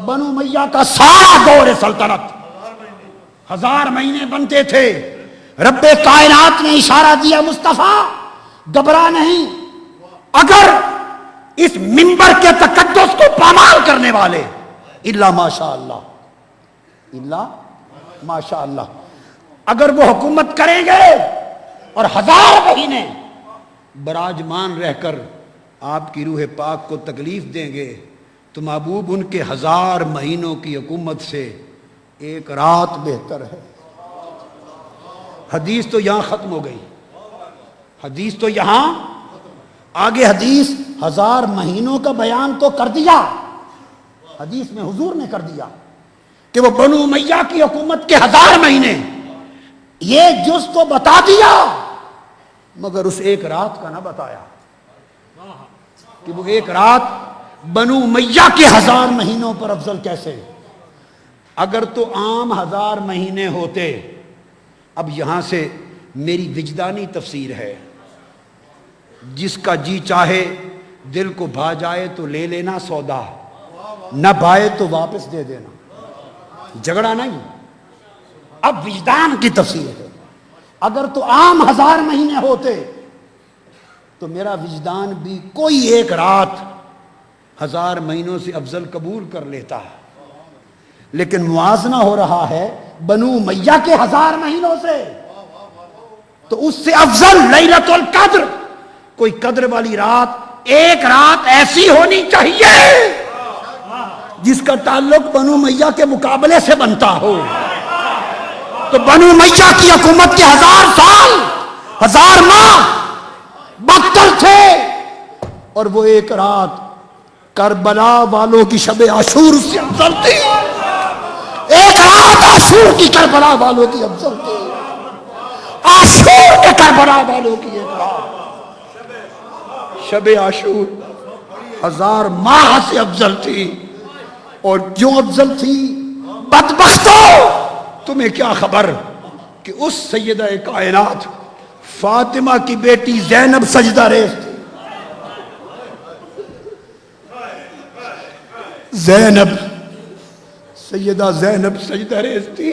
بنو امیہ کا سارا دور سلطنت 1000 مہینے بنتے تھے. رب کائنات نے اشارہ دیا مصطفیٰ گھبرا نہیں، اگر اس منبر کے تقدس کو پامال کرنے والے الا ماشاء اللہ، الا ماشاء اللہ، اگر وہ حکومت کریں گے اور 1000 مہینے براجمان رہ کر آپ کی روح پاک کو تکلیف دیں گے تو محبوب ان کے 1000 مہینوں کی حکومت سے ایک رات بہتر ہے. حدیث تو یہاں ختم ہو گئی. حدیث تو یہاں آگے، حدیث 1000 مہینوں کا بیان تو کر دیا، حدیث میں حضور نے کر دیا کہ وہ بنو امیہ کی حکومت کے 1000 مہینے، یہ جز تو بتا دیا مگر اس ایک رات کا نہ بتایا کہ وہ ایک رات بنو امیہ کے 1000 مہینوں پر افضل کیسے. اگر تو عام 1000 مہینے ہوتے. اب یہاں سے میری وجدانی تفسیر ہے، جس کا جی چاہے دل کو بھا جائے تو لے لینا سودا، نہ بھائے تو واپس دے دینا، جھگڑا نہیں. اب وجدان کی تفسیر ہے. اگر تو عام 1000 مہینے ہوتے تو میرا وجدان بھی کوئی ایک رات 1000 مہینوں سے افضل قبول کر لیتا ہے. لیکن موازنہ ہو رہا ہے بنو امیہ کے 1000 مہینوں سے، تو اس سے افضل لیلۃ القدر، کوئی قدر والی رات، ایک رات ایسی ہونی چاہیے جس کا تعلق بنو امیہ کے مقابلے سے بنتا ہو. تو بنو امیہ کی حکومت کے 1000 سال 1000 ماہ بدتر تھے، اور وہ ایک رات کربلا والوں کی شب عاشور اس سے افضل تھی. ایک رات عاشور کی کربلا والوں کی افضل تھی. عاشور کے کربلا والوں کی ایک رات شب عاشور 1000 ماہ سے افضل تھی. اور کیوں افضل تھی؟ بدبختو، تمہیں کیا خبر کہ اس سیدہ کائنات فاطمہ کی بیٹی زینب سجدہ ریز تھی. زینب، سیدہ زینب سجدہ ریز تھی.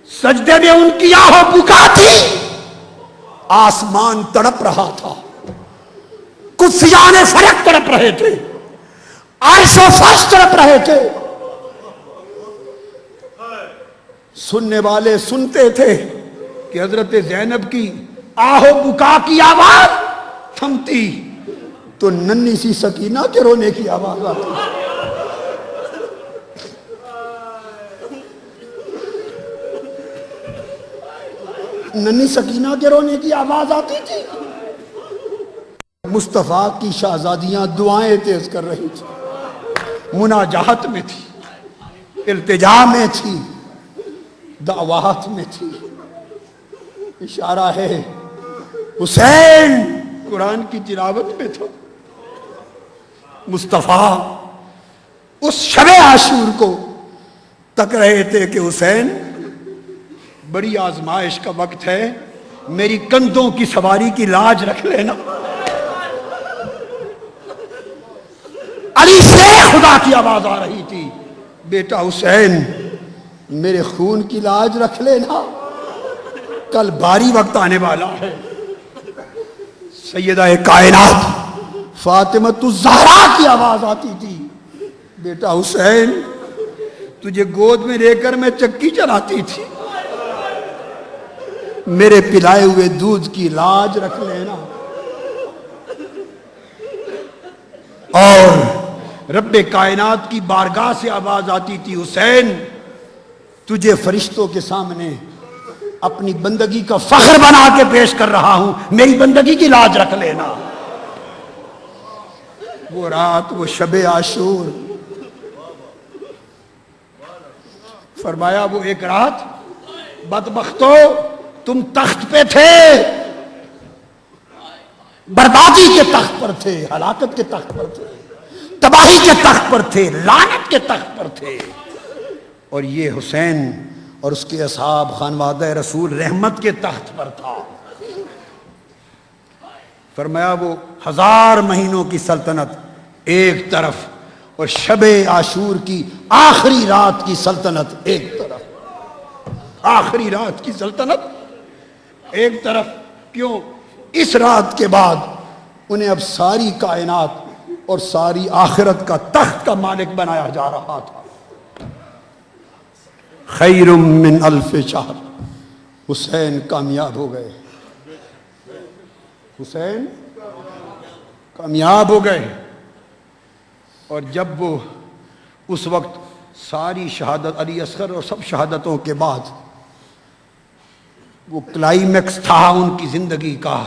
سجدے میں ان کی آہو پکا تھی. آسمان تڑپ رہا تھا، کرسیان فلک تڑپ رہے تھے، عرش و فرش تڑپ رہے تھے. سننے والے سنتے تھے کہ حضرت زینب کی آہو بکا کی آواز تھمتی تو ننھی سی سکینہ کے رونے کی آواز آتی. ننھی سکینہ کے رونے کی آواز آتی تھی. مصطفیٰ کی شہزادیاں دعائیں تیز کر رہی تھی، مناجات میں تھی، التجا میں تھی، دعوات میں تھی. اشارہ ہے حسین قرآن کی تلاوت میں تھا. مصطفیٰ اس شب عاشور کو تک رہے تھے کہ حسین بڑی آزمائش کا وقت ہے، میری کندھوں کی سواری کی لاج رکھ لینا. علی سے خدا کی آواز آ رہی تھی، بیٹا حسین میرے خون کی لاج رکھ لینا، کل بھاری وقت آنے والا ہے. سیدہ کائنات فاطمہ الزہرا کی آواز آتی تھی، بیٹا حسین تجھے گود میں لے کر میں چکی چلاتی تھی، میرے پلائے ہوئے دودھ کی لاج رکھ لینا. اور رب کائنات کی بارگاہ سے آواز آتی تھی، حسین تجھے فرشتوں کے سامنے اپنی بندگی کا فخر بنا کے پیش کر رہا ہوں، میری بندگی کی لاج رکھ لینا. وہ رات، وہ شب عاشور، فرمایا وہ ایک رات بدبختو تم تخت پہ تھے، بربادی کے تخت پر تھے، ہلاکت کے تخت پر تھے، تباہی کے تخت پر تھے، لعنت کے تخت پر تھے. اور یہ حسین اور اس کے اصحاب خانوادہ رسول رحمت کے تخت پر تھا. فرمایا وہ 1000 مہینوں کی سلطنت ایک طرف اور شب عاشور کی آخری رات کی سلطنت ایک طرف. آخری رات کی سلطنت ایک طرف. کیوں؟ اس رات کے بعد انہیں اب ساری کائنات اور ساری آخرت کا تخت کا مالک بنایا جا رہا تھا. خیر من الف شہر. حسین کامیاب ہو گئے، حسین کامیاب ہو گئے. اور جب وہ اس وقت ساری شہادت، علی اصغر اور سب شہادتوں کے بعد وہ کلائمیکس تھا ان کی زندگی کا،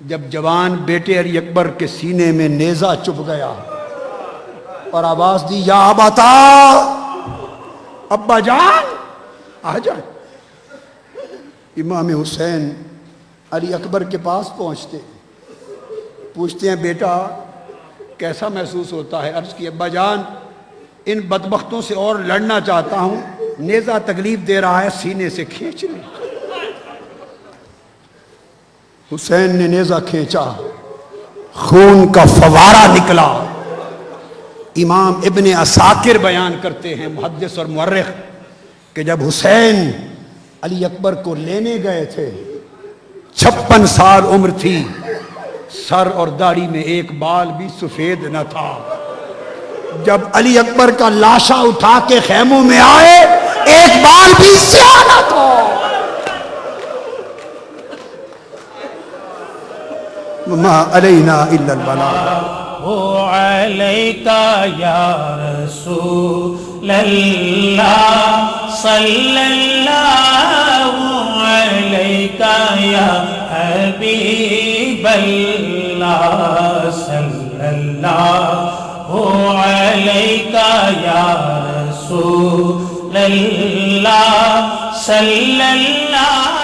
جب جوان بیٹے علی اکبر کے سینے میں نیزہ چبھ گیا اور آواز دی، یا ابتا، ابا جان آ جائیں. امام حسین علی اکبر کے پاس پہنچتے، پوچھتے ہیں بیٹا کیسا محسوس ہوتا ہے؟ عرض کی ابا جان ان بدبختوں سے اور لڑنا چاہتا ہوں، نیزہ تکلیف دے رہا ہے، سینے سے کھینچ لیں. حسین نے نیزہ کھینچا، خون کا فوارہ نکلا. امام ابن عساکر بیان کرتے ہیں، محدث اور مورخ، کہ جب حسین علی اکبر کو لینے گئے تھے 56 سال عمر تھی، سر اور داڑھی میں ایک بال بھی سفید نہ تھا. جب علی اکبر کا لاشا اٹھا کے خیموں میں آئے ایک بال بھی سیاہ نہ تھا. ما علینا الا البلاغ.
علیکا یا رسول اللہ
صلی اللہ علیک یا حبیب اللہ صلی اللہ علیک یا رسول اللہ صلی اللہ